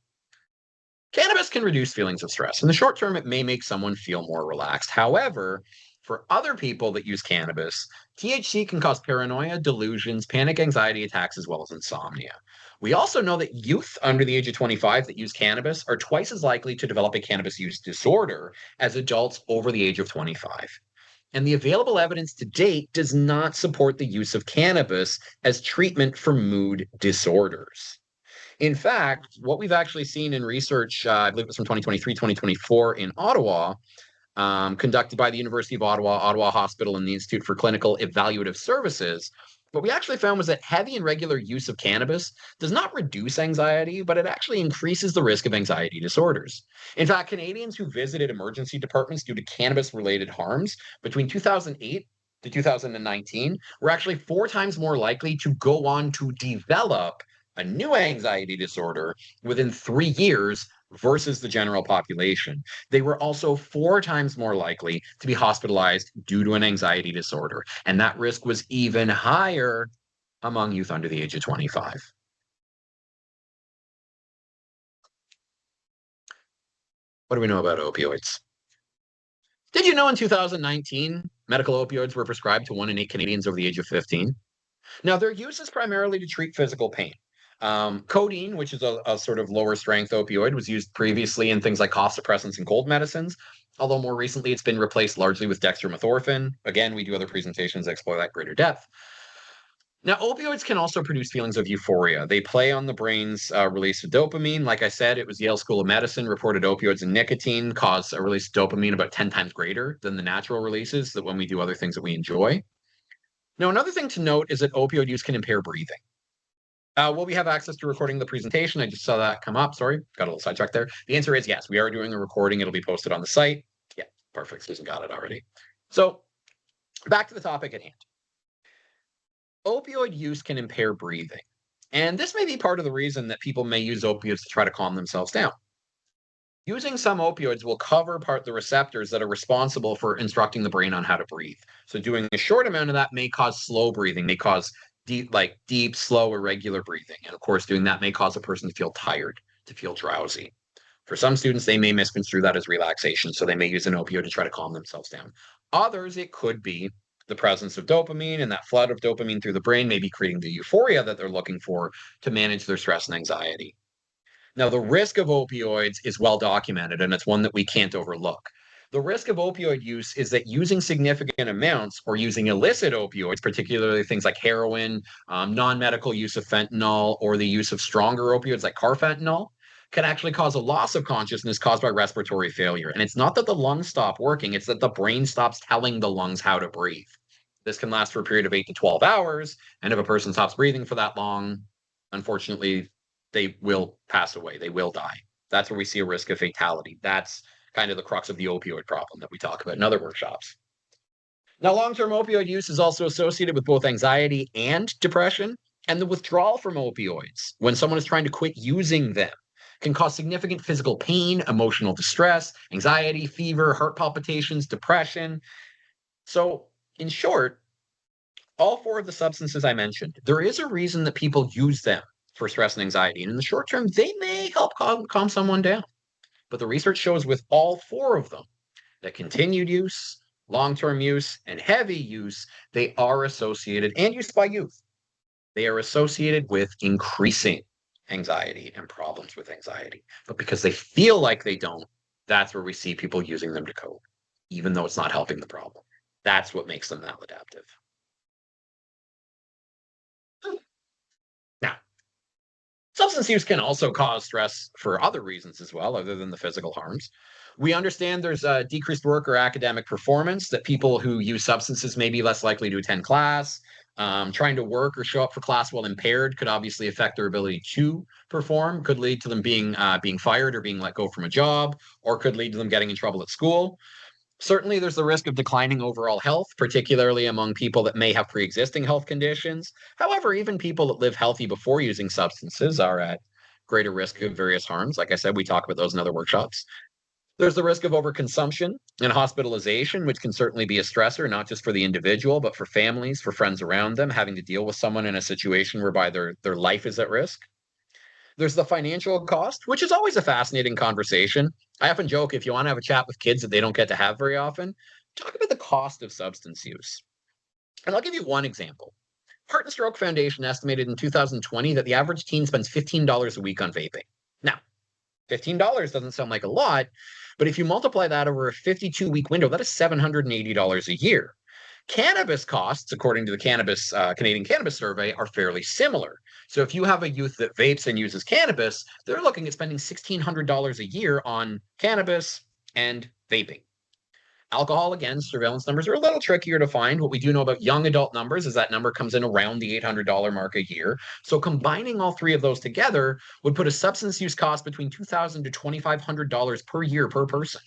Cannabis can reduce feelings of stress. In the short term, it may make someone feel more relaxed. However, for other people that use cannabis, THC can cause paranoia, delusions, panic, anxiety attacks, as well as insomnia. We also know that youth under the age of 25 that use cannabis are twice as likely to develop a cannabis use disorder as adults over the age of 25. And the available evidence to date does not support the use of cannabis as treatment for mood disorders. In fact, what we've actually seen in research, I believe it was from 2023, 2024 in Ottawa, conducted by the University of Ottawa, Ottawa Hospital, and the Institute for Clinical Evaluative Services, what we actually found was that heavy and regular use of cannabis does not reduce anxiety, but it actually increases the risk of anxiety disorders. In fact, Canadians who visited emergency departments due to cannabis-related harms between 2008 to 2019 were actually 4 times more likely to go on to develop a new anxiety disorder within 3 years versus the general population. They were also 4 times more likely to be hospitalized due to an anxiety disorder. And that risk was even higher among youth under the age of 25. What do we know about opioids? Did you know in 2019, medical opioids were prescribed to 1 in 8 Canadians over the age of 15? Now, their use is primarily to treat physical pain. Codeine, which is a sort of lower strength opioid, was used previously in things like cough suppressants and cold medicines, although more recently it's been replaced largely with dextromethorphan. Again, we do other presentations that explore that greater depth. Now, opioids can also produce feelings of euphoria. They play on the brain's release of dopamine. Like I said, it was Yale School of Medicine reported opioids and nicotine cause a release of dopamine about 10 times greater than the natural releases that when we do other things that we enjoy. Now, another thing to note is that opioid use can impair breathing. Will we have access to recording the presentation? I just saw that come up. Sorry, got a little sidetracked there. The answer is yes. We are doing a recording. It'll be posted on the site. Yeah, perfect. Susan got it already. So back to the topic at hand. Opioid use can impair breathing. And this may be part of the reason that people may use opioids to try to calm themselves down. Using some opioids will cover part the receptors that are responsible for instructing the brain on how to breathe. So doing a short amount of that may cause slow breathing, may cause deep, slow, irregular breathing. And of course, doing that may cause a person to feel tired, to feel drowsy. For some students, they may misconstrue that as relaxation, so they may use an opioid to try to calm themselves down. Others, it could be the presence of dopamine, and that flood of dopamine through the brain may be creating the euphoria that they're looking for to manage their stress and anxiety. Now, the risk of opioids is well documented, and it's one that we can't overlook. The risk of opioid use is that using significant amounts or using illicit opioids, particularly things like heroin, non medical use of fentanyl, or the use of stronger opioids like carfentanil, can actually cause a loss of consciousness caused by respiratory failure. And it's not that the lungs stop working, it's that the brain stops telling the lungs how to breathe. This can last for a period of 8 to 12 hours. And if a person stops breathing for that long, unfortunately, they will pass away. They will die. That's where we see a risk of fatality. That's kind of the crux of the opioid problem that we talk about in other workshops. Now, long-term opioid use is also associated with both anxiety and depression, and the withdrawal from opioids when someone is trying to quit using them can cause significant physical pain, emotional distress, anxiety, fever, heart palpitations, depression. So, in short, all four of the substances I mentioned, there is a reason that people use them for stress and anxiety. And in the short term, they may help calm someone down. But the research shows with all four of them that continued use, long-term use, and heavy use, they are associated, and use by youth, they are associated with increasing anxiety and problems with anxiety. But because they feel like they don't, that's where we see people using them to cope, even though it's not helping the problem. That's what makes them maladaptive. Now, substance use can also cause stress for other reasons as well, other than the physical harms. We understand there's a decreased work or academic performance, that people who use substances may be less likely to attend class. Trying to work or show up for class while impaired could obviously affect their ability to perform, could lead to them being fired or being let go from a job, or could lead to them getting in trouble at school. Certainly, there's the risk of declining overall health, particularly among people that may have pre-existing health conditions. However, even people that live healthy before using substances are at greater risk of various harms. Like I said, we talk about those in other workshops. There's the risk of overconsumption and hospitalization, which can certainly be a stressor, not just for the individual, but for families, for friends around them, having to deal with someone in a situation whereby their life is at risk. There's the financial cost, which is always a fascinating conversation. I often joke, if you want to have a chat with kids that they don't get to have very often, talk about the cost of substance use. And I'll give you one example. Heart and Stroke Foundation estimated in 2020 that the average teen spends $15 a week on vaping. Now, $15 doesn't sound like a lot, but if you multiply that over a 52-week window, that is $780 a year. Cannabis costs, according to the Canadian Cannabis Survey, are fairly similar. So if you have a youth that vapes and uses cannabis, they're looking at spending $1,600 a year on cannabis and vaping. Alcohol, again, surveillance numbers are a little trickier to find. What we do know about young adult numbers is that number comes in around the $800 mark a year. So combining all three of those together would put a substance use cost between $2,000 to $2,500 per year per person.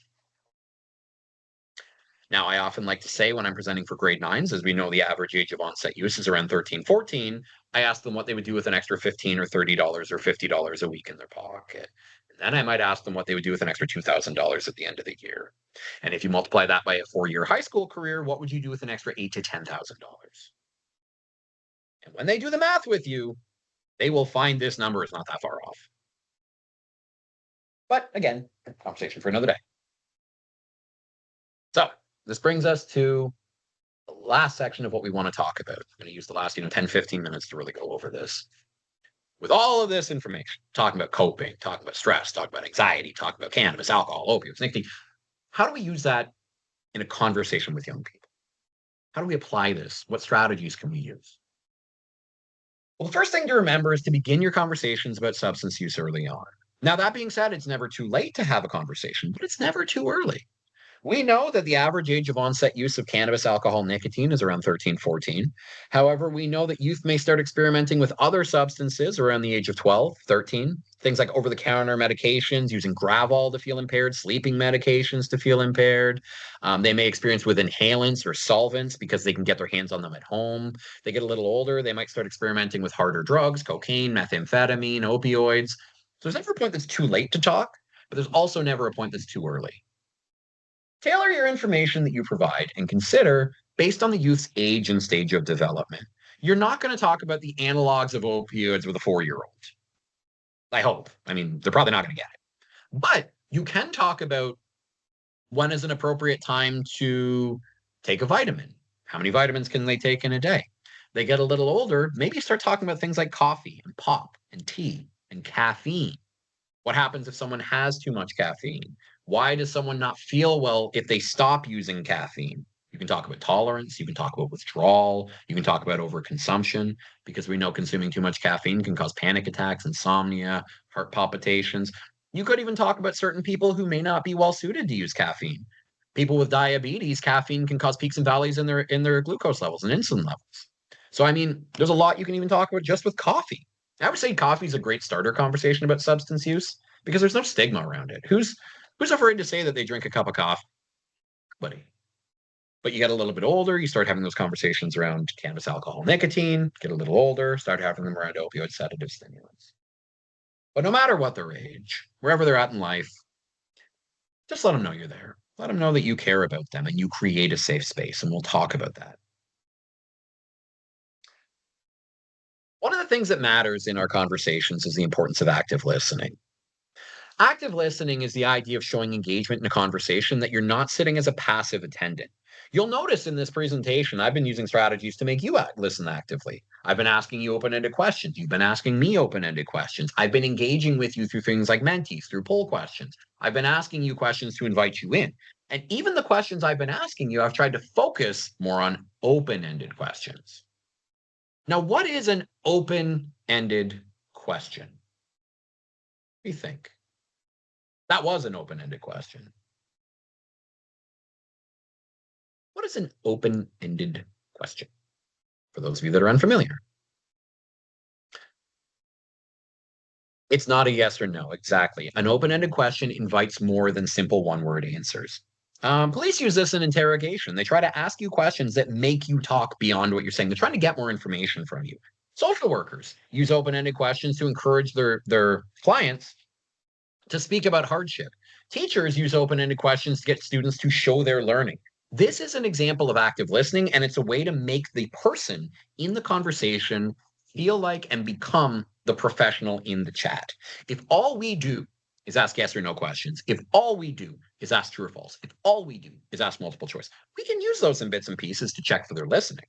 Now, I often like to say when I'm presenting for grade 9s, as we know the average age of onset use is around 13, 14, I ask them what they would do with an extra $15 or $30 or $50 a week in their pocket. And then I might ask them what they would do with an extra $2,000 at the end of the year. And if you multiply that by a 4-year high school career, what would you do with an extra $8,000 to $10,000? And when they do the math with you, they will find this number is not that far off. But again, conversation for another day. So this brings us to the last section of what we want to talk about. I'm going to use the last 10, 15 minutes to really go over this. With all of this information, talking about coping, talking about stress, talking about anxiety, talking about cannabis, alcohol, opiates, nicotine, how do we use that in a conversation with young people? How do we apply this? What strategies can we use? Well, the first thing to remember is to begin your conversations about substance use early on. Now, that being said, it's never too late to have a conversation, but it's never too early. We know that the average age of onset use of cannabis, alcohol, nicotine is around 13, 14. However, we know that youth may start experimenting with other substances around the age of 12, 13. Things like over-the-counter medications, using Gravol to feel impaired, sleeping medications to feel impaired. They may experience with inhalants or solvents because they can get their hands on them at home. They get a little older, they might start experimenting with harder drugs, cocaine, methamphetamine, opioids. So there's never a point that's too late to talk. but there's also never a point that's too early. Tailor your information that you provide and consider based on the youth's age and stage of development. You're not going to talk about the analogs of opioids with a 4-year-old. I hope. I mean, they're probably not going to get it. But you can talk about when is an appropriate time to take a vitamin. How many vitamins can they take in a day? They get a little older, maybe start talking about things like coffee and pop and tea and caffeine. What happens if someone has too much caffeine? Why does someone not feel well if they stop using caffeine? You can talk about tolerance. You can talk about withdrawal. You can talk about overconsumption, because we know consuming too much caffeine can cause panic attacks, insomnia, heart palpitations. You could even talk about certain people who may not be well suited to use caffeine. People with diabetes, caffeine can cause peaks and valleys in their glucose levels and insulin levels. So, I mean, there's a lot you can even talk about just with coffee. I would say coffee is a great starter conversation about substance use because there's no stigma around it. Who's afraid to say that they drink a cup of coffee? Buddy. But you get a little bit older, you start having those conversations around cannabis, alcohol, nicotine, get a little older, start having them around opioid sedative stimulants. But no matter what their age, wherever they're at in life, just let them know you're there. Let them know that you care about them and you create a safe space, and we'll talk about that. One of the things that matters in our conversations is the importance of active listening. Active listening is the idea of showing engagement in a conversation, that you're not sitting as a passive attendant. You'll notice in this presentation, I've been using strategies to make you listen actively. I've been asking you open-ended questions. You've been asking me open-ended questions. I've been engaging with you through things like Mentees, through poll questions. I've been asking you questions to invite you in. And even the questions I've been asking you, I've tried to focus more on open-ended questions. Now, what is an open-ended question? What do you think? That was an open-ended question. What is an open-ended question? For those of you that are unfamiliar. It's not a yes or no, exactly. An open-ended question invites more than simple one-word answers. Police use this in interrogation. They try to ask you questions that make you talk beyond what you're saying. They're trying to get more information from you. Social workers use open-ended questions to encourage their clients to speak about hardship. Teachers use open-ended questions to get students to show their learning. This is an example of active listening, and it's a way to make the person in the conversation feel like and become the professional in the chat. If all we do is ask yes or no questions, if all we do is ask true or false, if all we do is ask multiple choice, we can use those in bits and pieces to check for their listening.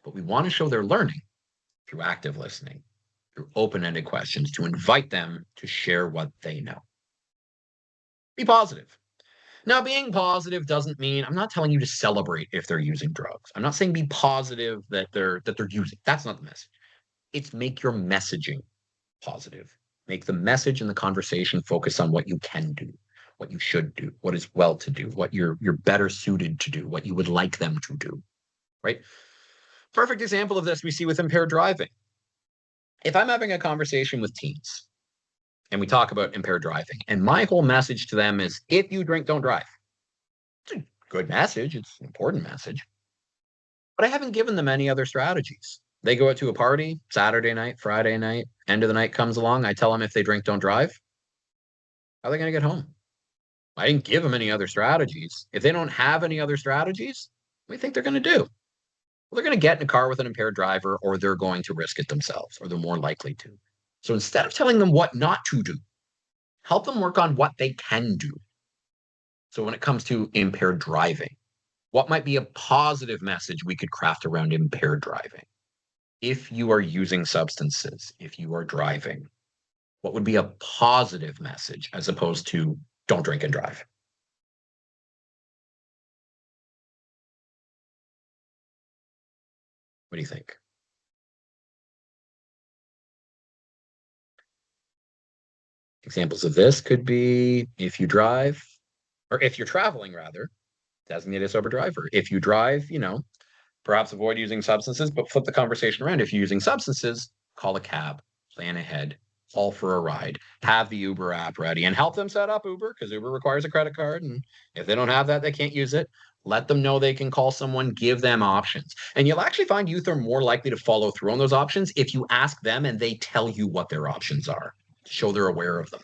But we want to show their learning through active listening, through open-ended questions, to invite them to share what they know. Be positive. Now, being positive doesn't mean, I'm not telling you to celebrate if they're using drugs. I'm not saying be positive that they're using. That's not the message. It's make your messaging positive. Make the message and the conversation focus on what you can do, what you should do, what is well to do, what you're better suited to do, what you would like them to do, right? Perfect example of this we see with impaired driving. If I'm having a conversation with teens and we talk about impaired driving, and my whole message to them is, if you drink, don't drive. It's a good message. It's an important message. But I haven't given them any other strategies. They go out to a party, Saturday night, Friday night, end of the night comes along. I tell them if they drink, don't drive. How are they going to get home? I didn't give them any other strategies. If they don't have any other strategies, what do you think they're going to do? Well, they're going to get in a car with an impaired driver, or they're going to risk it themselves, or they're more likely to. So instead of telling them what not to do, help them work on what they can do. So when it comes to impaired driving, what might be a positive message we could craft around impaired driving? If you are using substances, if you are driving, what would be a positive message as opposed to don't drink and drive? What do you think? Examples of this could be, if you drive, or if you're traveling rather, designate a sober driver. If you drive, perhaps avoid using substances, but flip the conversation around. If you're using substances, call a cab, plan ahead, call for a ride, have the Uber app ready, and help them set up Uber, because Uber requires a credit card. And if they don't have that, they can't use it. Let them know they can call someone, give them options. And you'll actually find youth are more likely to follow through on those options if you ask them and they tell you what their options are, show they're aware of them.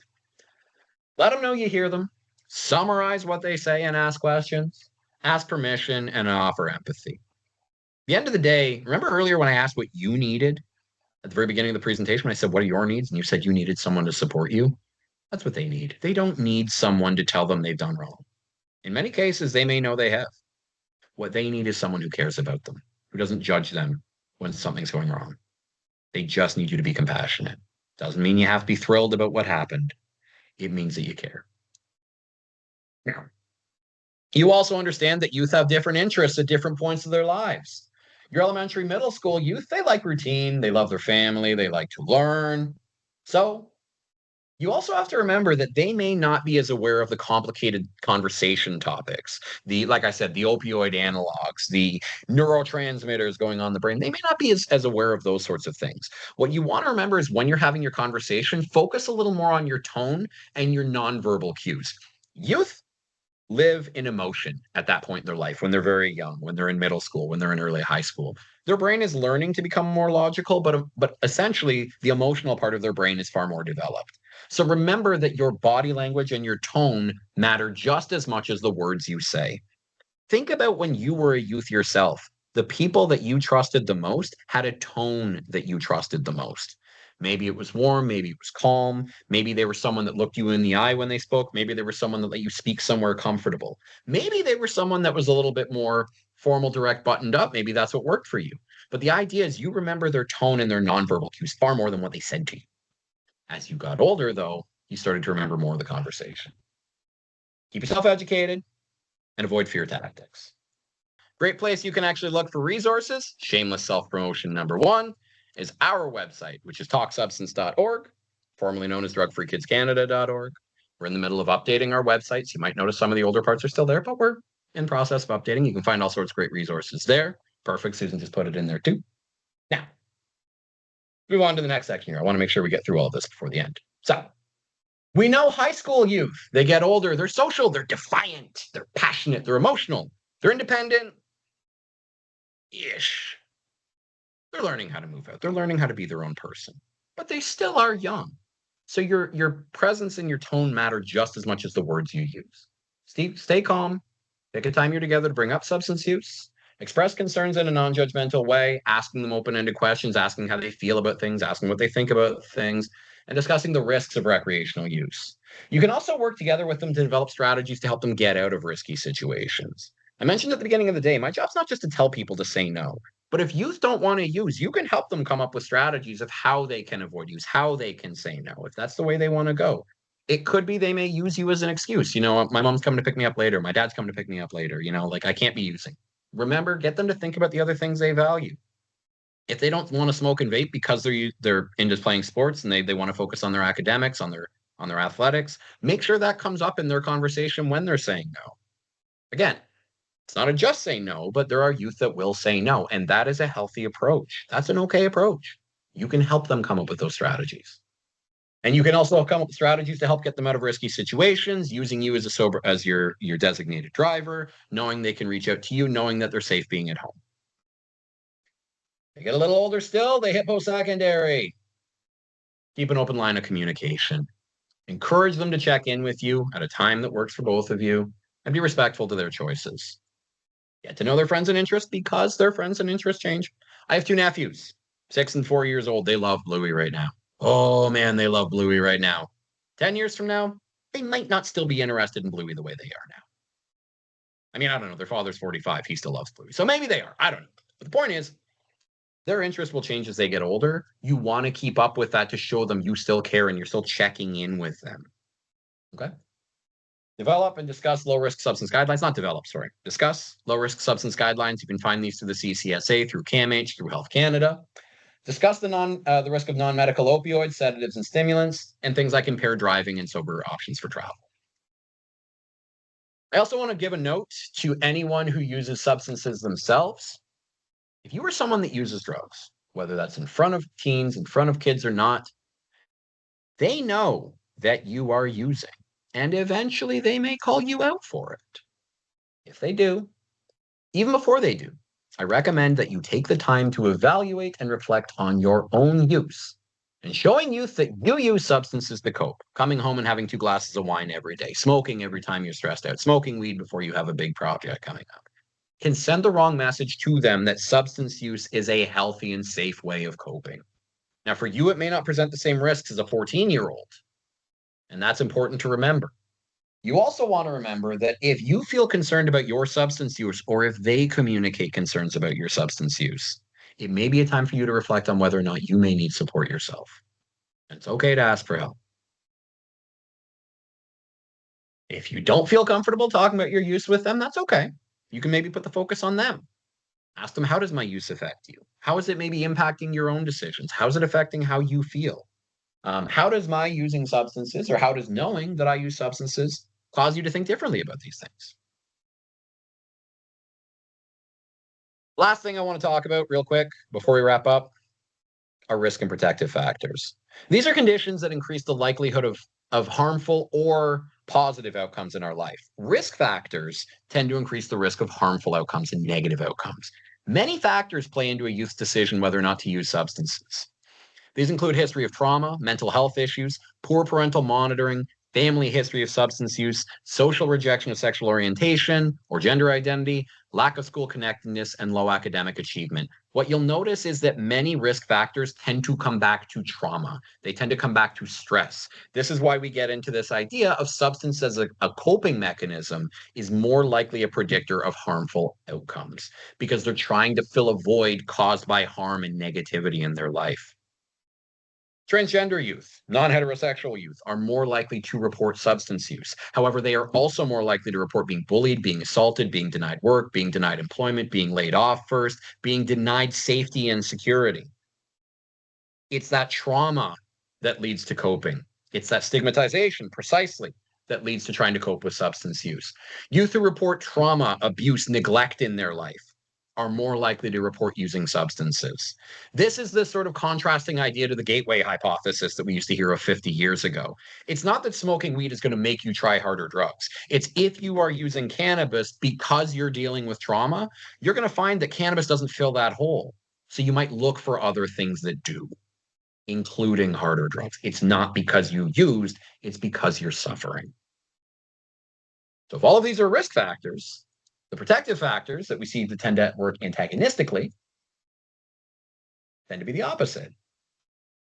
Let them know you hear them. Summarize what they say and ask questions. Ask permission and offer empathy. At the end of the day, remember earlier when I asked what you needed at the very beginning of the presentation, when I said, what are your needs? And you said you needed someone to support you. That's what they need. They don't need someone to tell them they've done wrong. In many cases, they may know they have. What they need is someone who cares about them, who doesn't judge them when something's going wrong. They just need you to be compassionate. Doesn't mean you have to be thrilled about what happened. It means that you care. Now, you also understand that youth have different interests at different points of their lives. Your elementary, middle school youth, they like routine, they love their family, they like to learn. So you also have to remember that they may not be as aware of the complicated conversation topics, like I said, the opioid analogs, the neurotransmitters going on in the brain. They may not be as aware of those sorts of things. What you want to remember is when you're having your conversation, focus a little more on your tone and your nonverbal cues. Youth live in emotion at that point in their life when they're very young, when they're in middle school, when they're in early high school. Their brain is learning to become more logical, but essentially the emotional part of their brain is far more developed. So remember that your body language and your tone matter just as much as the words you say. Think about when you were a youth yourself. The people that you trusted the most had a tone that you trusted the most. Maybe it was warm, maybe it was calm, maybe they were someone that looked you in the eye when they spoke, maybe they were someone that let you speak somewhere comfortable. Maybe they were someone that was a little bit more formal, direct, buttoned up. Maybe that's what worked for you. But the idea is you remember their tone and their nonverbal cues far more than what they said to you. As you got older, though, you started to remember more of the conversation. Keep yourself educated and avoid fear tactics. Great place you can actually look for resources. Shameless self-promotion number one is our website, which is talksubstance.org, formerly known as drugfreekidscanada.org. We're in the middle of updating our websites. You might notice some of the older parts are still there, but we're in process of updating. You can find all sorts of great resources there. Perfect. Susan just put it in there too. Now, move on to the next section here. I want to make sure we get through all of this before the end. So, we know high school youth, they get older, they're social, they're defiant, they're passionate, they're emotional, they're independent, ish. They're learning how to move out. They're learning how to be their own person, but they still are young. So your presence and your tone matter just as much as the words you use. Stay calm. Pick a time you're together to bring up substance use. Express concerns in a non-judgmental way, asking them open-ended questions, asking how they feel about things, asking what they think about things, and discussing the risks of recreational use. You can also work together with them to develop strategies to help them get out of risky situations. I mentioned at the beginning of the day, my job's not just to tell people to say no. But if youth don't want to use, you can help them come up with strategies of how they can avoid use, how they can say no, if that's the way they want to go. It could be they may use you as an excuse. My mom's coming to pick me up later. My dad's coming to pick me up later. Like I can't be using. Remember, get them to think about the other things they value. If they don't want to smoke and vape because they're into playing sports and they want to focus on their academics, on their athletics, make sure that comes up in their conversation when they're saying no. Again, it's not a just say no, but there are youth that will say no. And that is a healthy approach. That's an okay approach. You can help them come up with those strategies. And you can also come up with strategies to help get them out of risky situations, using you as your designated driver, knowing they can reach out to you, knowing that they're safe being at home. They get a little older still, they hit post-secondary. Keep an open line of communication. Encourage them to check in with you at a time that works for both of you, and be respectful to their choices. Get to know their friends and interests because their friends and interests change. I have two nephews, 6 and 4 years old. They love Bluey right now. Oh man, they love Bluey right now. 10 years from now, they might not still be interested in Bluey the way they are now. I mean, I don't know. Their father's 45. He still loves Bluey. So maybe they are. I don't know. But the point is, their interest will change as they get older. You want to keep up with that to show them you still care and you're still checking in with them. Okay? Develop and discuss low-risk substance guidelines. Not develop, sorry. Discuss low-risk substance guidelines. You can find these through the CCSA, through CAMH, through Health Canada. Discuss the risk of non-medical opioids, sedatives, and stimulants, and things like impaired driving and sober options for travel. I also want to give a note to anyone who uses substances themselves. If you are someone that uses drugs, whether that's in front of teens, in front of kids or not, they know that you are using. And eventually they may call you out for it. If they do, even before they do, I recommend that you take the time to evaluate and reflect on your own use and showing youth that you use substances to cope, coming home and having 2 glasses of wine every day, smoking every time you're stressed out, smoking weed before you have a big project coming up, can send the wrong message to them that substance use is a healthy and safe way of coping. Now, for you, it may not present the same risks as a 14-year-old, and that's important to remember. You also want to remember that if you feel concerned about your substance use, or if they communicate concerns about your substance use, it may be a time for you to reflect on whether or not you may need support yourself. And it's okay to ask for help. If you don't feel comfortable talking about your use with them, that's okay. You can maybe put the focus on them. Ask them, how does my use affect you? How is it maybe impacting your own decisions? How is it affecting how you feel? How does my using substances, or how does knowing that I use substances, cause you to think differently about these things? Last thing I want to talk about real quick before we wrap up are risk and protective factors. These are conditions that increase the likelihood of harmful or positive outcomes in our life. Risk factors tend to increase the risk of harmful outcomes and negative outcomes. Many factors play into a youth's decision whether or not to use substances. These include history of trauma, mental health issues, poor parental monitoring, family history of substance use, social rejection of sexual orientation or gender identity, lack of school connectedness, and low academic achievement. What you'll notice is that many risk factors tend to come back to trauma. They tend to come back to stress. This is why we get into this idea of substance as a coping mechanism is more likely a predictor of harmful outcomes, because they're trying to fill a void caused by harm and negativity in their life. Transgender youth, non-heterosexual youth are more likely to report substance use. However, they are also more likely to report being bullied, being assaulted, being denied work, being denied employment, being laid off first, being denied safety and security. It's that trauma that leads to coping. It's that stigmatization, precisely, that leads to trying to cope with substance use. Youth who report trauma, abuse, neglect in their life are more likely to report using substances. This is the sort of contrasting idea to the gateway hypothesis that we used to hear of 50 years ago. It's not that smoking weed is going to make you try harder drugs. It's if you are using cannabis because you're dealing with trauma, you're going to find that cannabis doesn't fill that hole. So you might look for other things that do, including harder drugs. It's not because you used, it's because you're suffering. So if all of these are risk factors, the protective factors that we see that tend to work antagonistically tend to be the opposite.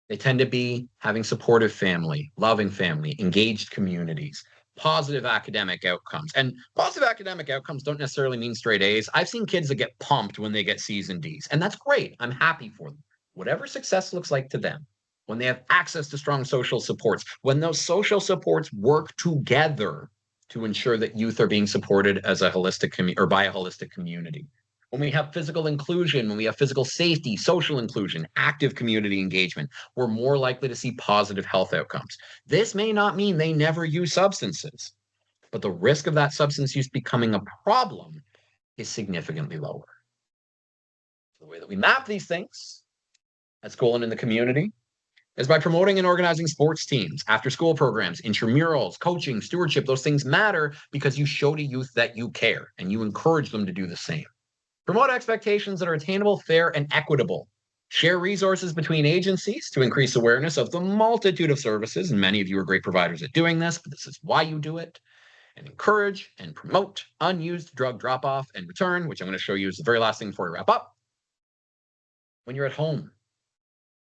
They tend to be having supportive family, loving family, engaged communities, positive academic outcomes. And positive academic outcomes don't necessarily mean straight A's. I've seen kids that get pumped when they get C's and D's, and that's great. I'm happy for them. Whatever success looks like to them, when they have access to strong social supports, when those social supports work together to ensure that youth are being supported as a holistic or by a holistic community. When we have physical inclusion, when we have physical safety, social inclusion, active community engagement, we're more likely to see positive health outcomes. This may not mean they never use substances, but the risk of that substance use becoming a problem is significantly lower. The way that we map these things at school and in the community is by promoting and organizing sports teams, after school programs, intramurals, coaching, stewardship. Those things matter because you show to youth that you care and you encourage them to do the same. Promote expectations that are attainable, fair, and equitable. Share resources between agencies to increase awareness of the multitude of services, and many of you are great providers at doing this, but this is why you do it. And encourage and promote unused drug drop-off and return, which I'm going to show you is the very last thing before we wrap up. When you're at home,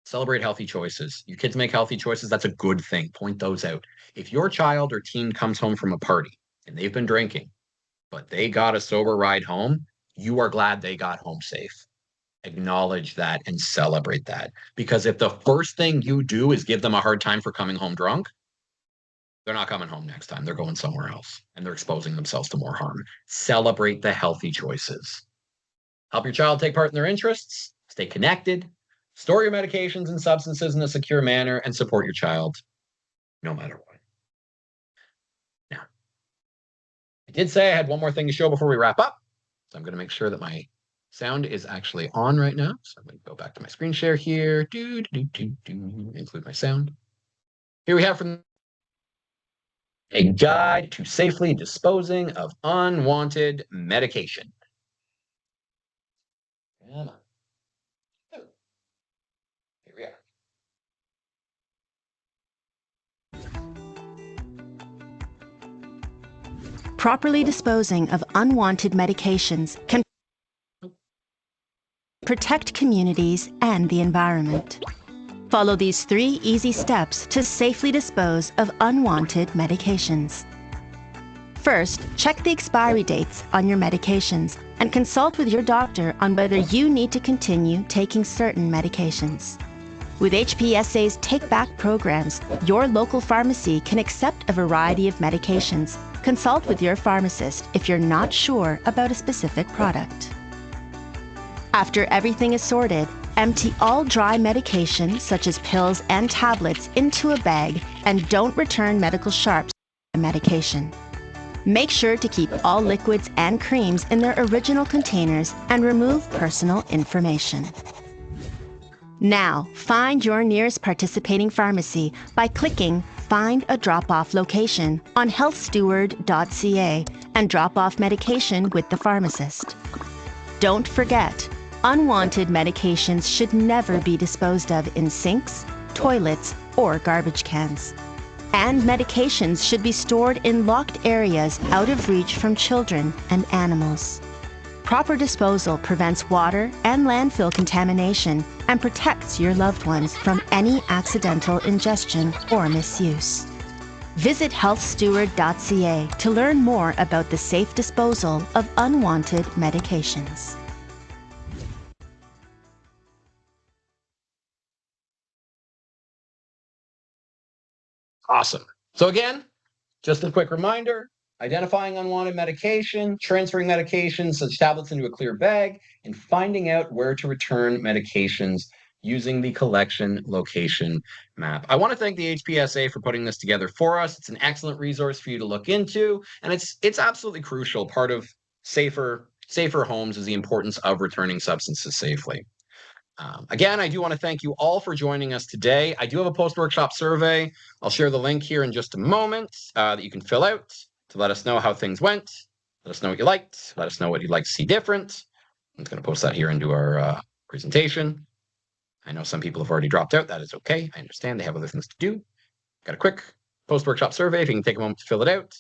celebrate healthy choices. Your kids make healthy choices. That's a good thing. Point those out. If your child or teen comes home from a party and they've been drinking, but they got a sober ride home, you are glad they got home safe. Acknowledge that and celebrate that. Because if the first thing you do is give them a hard time for coming home drunk, they're not coming home next time. They're going somewhere else and they're exposing themselves to more harm. Celebrate the healthy choices. Help your child take part in their interests. Stay connected. Store your medications and substances in a secure manner and support your child no matter what. Now, I did say I had one more thing to show before we wrap up. So I'm going to make sure that my sound is actually on right now. So I'm going to go back to my screen share here. Include my sound. Here we have from a guide to safely disposing of unwanted medication. Come on. Here we are. properly disposing of unwanted medications can protect communities and the environment. Follow these 3 easy steps to safely dispose of unwanted medications. First, check the expiry dates on your medications and consult with your doctor on whether you need to continue taking certain medications. With HPSA's Take Back programs, your local pharmacy can accept a variety of medications. Consult with your pharmacist if you're not sure about a specific product. After everything is sorted, empty all dry medication, such as pills and tablets, into a bag and don't return medical sharps to medication. Make sure to keep all liquids and creams in their original containers and remove personal information. Now, find your nearest participating pharmacy by clicking Find a Drop-Off Location on healthsteward.ca and drop off medication with the pharmacist. Don't forget, unwanted medications should never be disposed of in sinks, toilets, or garbage cans. And medications should be stored in locked areas out of reach from children and animals. Proper disposal prevents water and landfill contamination and protects your loved ones from any accidental ingestion or misuse. Visit healthsteward.ca to learn more about the safe disposal of unwanted medications. Awesome. So again, just a quick reminder, identifying unwanted medication, transferring medications such tablets into a clear bag, and finding out where to return medications using the collection location map. I want to thank the HPSA for putting this together for us. It's an excellent resource for you to look into, and it's absolutely crucial. Part of safer homes is the importance of returning substances safely. Again, I do want to thank you all for joining us today. I do have a post-workshop survey. I'll share the link here in just a moment that you can fill out to let us know how things went. Let us know what you liked. Let us know what you'd like to see different. I'm just going to post that here into our presentation. I know some people have already dropped out. That is okay. I understand they have other things to do. Got a quick post-workshop survey if you can take a moment to fill it out.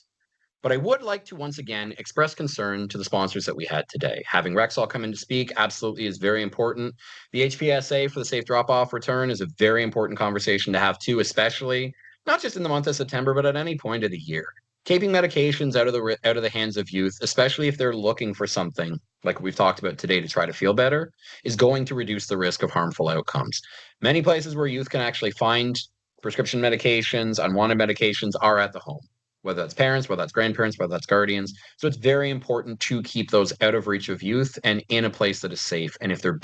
But I would like to once again express concern to the sponsors that we had today. Having Rexall come in to speak absolutely is very important. The HPSA for the safe drop-off return is a very important conversation to have too, especially not just in the month of September, but at any point of the year. Keeping medications out of the hands of youth, especially if they're looking for something like we've talked about today to try to feel better, is going to reduce the risk of harmful outcomes. Many places where youth can actually find prescription medications, unwanted medications, are at the home. Whether that's parents, whether that's grandparents, whether that's guardians. So it's very important to keep those out of reach of youth and in a place that is safe. And if they're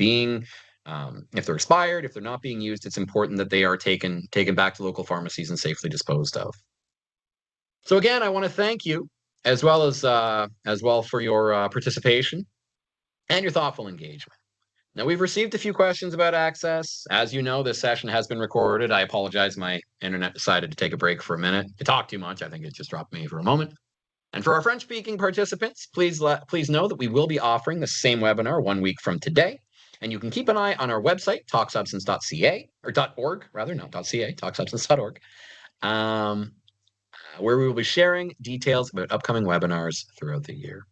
expired, if they're not being used, it's important that they are taken back to local pharmacies and safely disposed of. So again, I want to thank you as well for your participation and your thoughtful engagement. Now, we've received a few questions about access. As you know, this session has been recorded. I apologize. My internet decided to take a break for a minute. I talked too much. I think it just dropped me for a moment. And for our French-speaking participants, please know that we will be offering the same webinar 1 week from today. And you can keep an eye on our website, talksubstance.ca, or .org, rather, not .ca, talksubstance.org, where we will be sharing details about upcoming webinars throughout the year.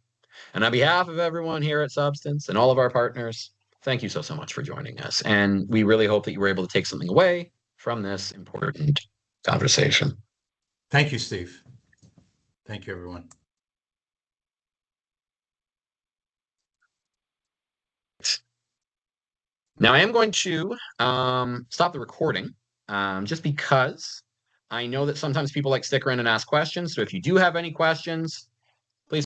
And on behalf of everyone here at Substance and all of our partners, thank you so much for joining us. And we really hope that you were able to take something away from this important conversation. Thank you, Steve. Thank you, everyone. Now, I am going to stop the recording just because I know that sometimes people like stick around and ask questions. So if you do have any questions,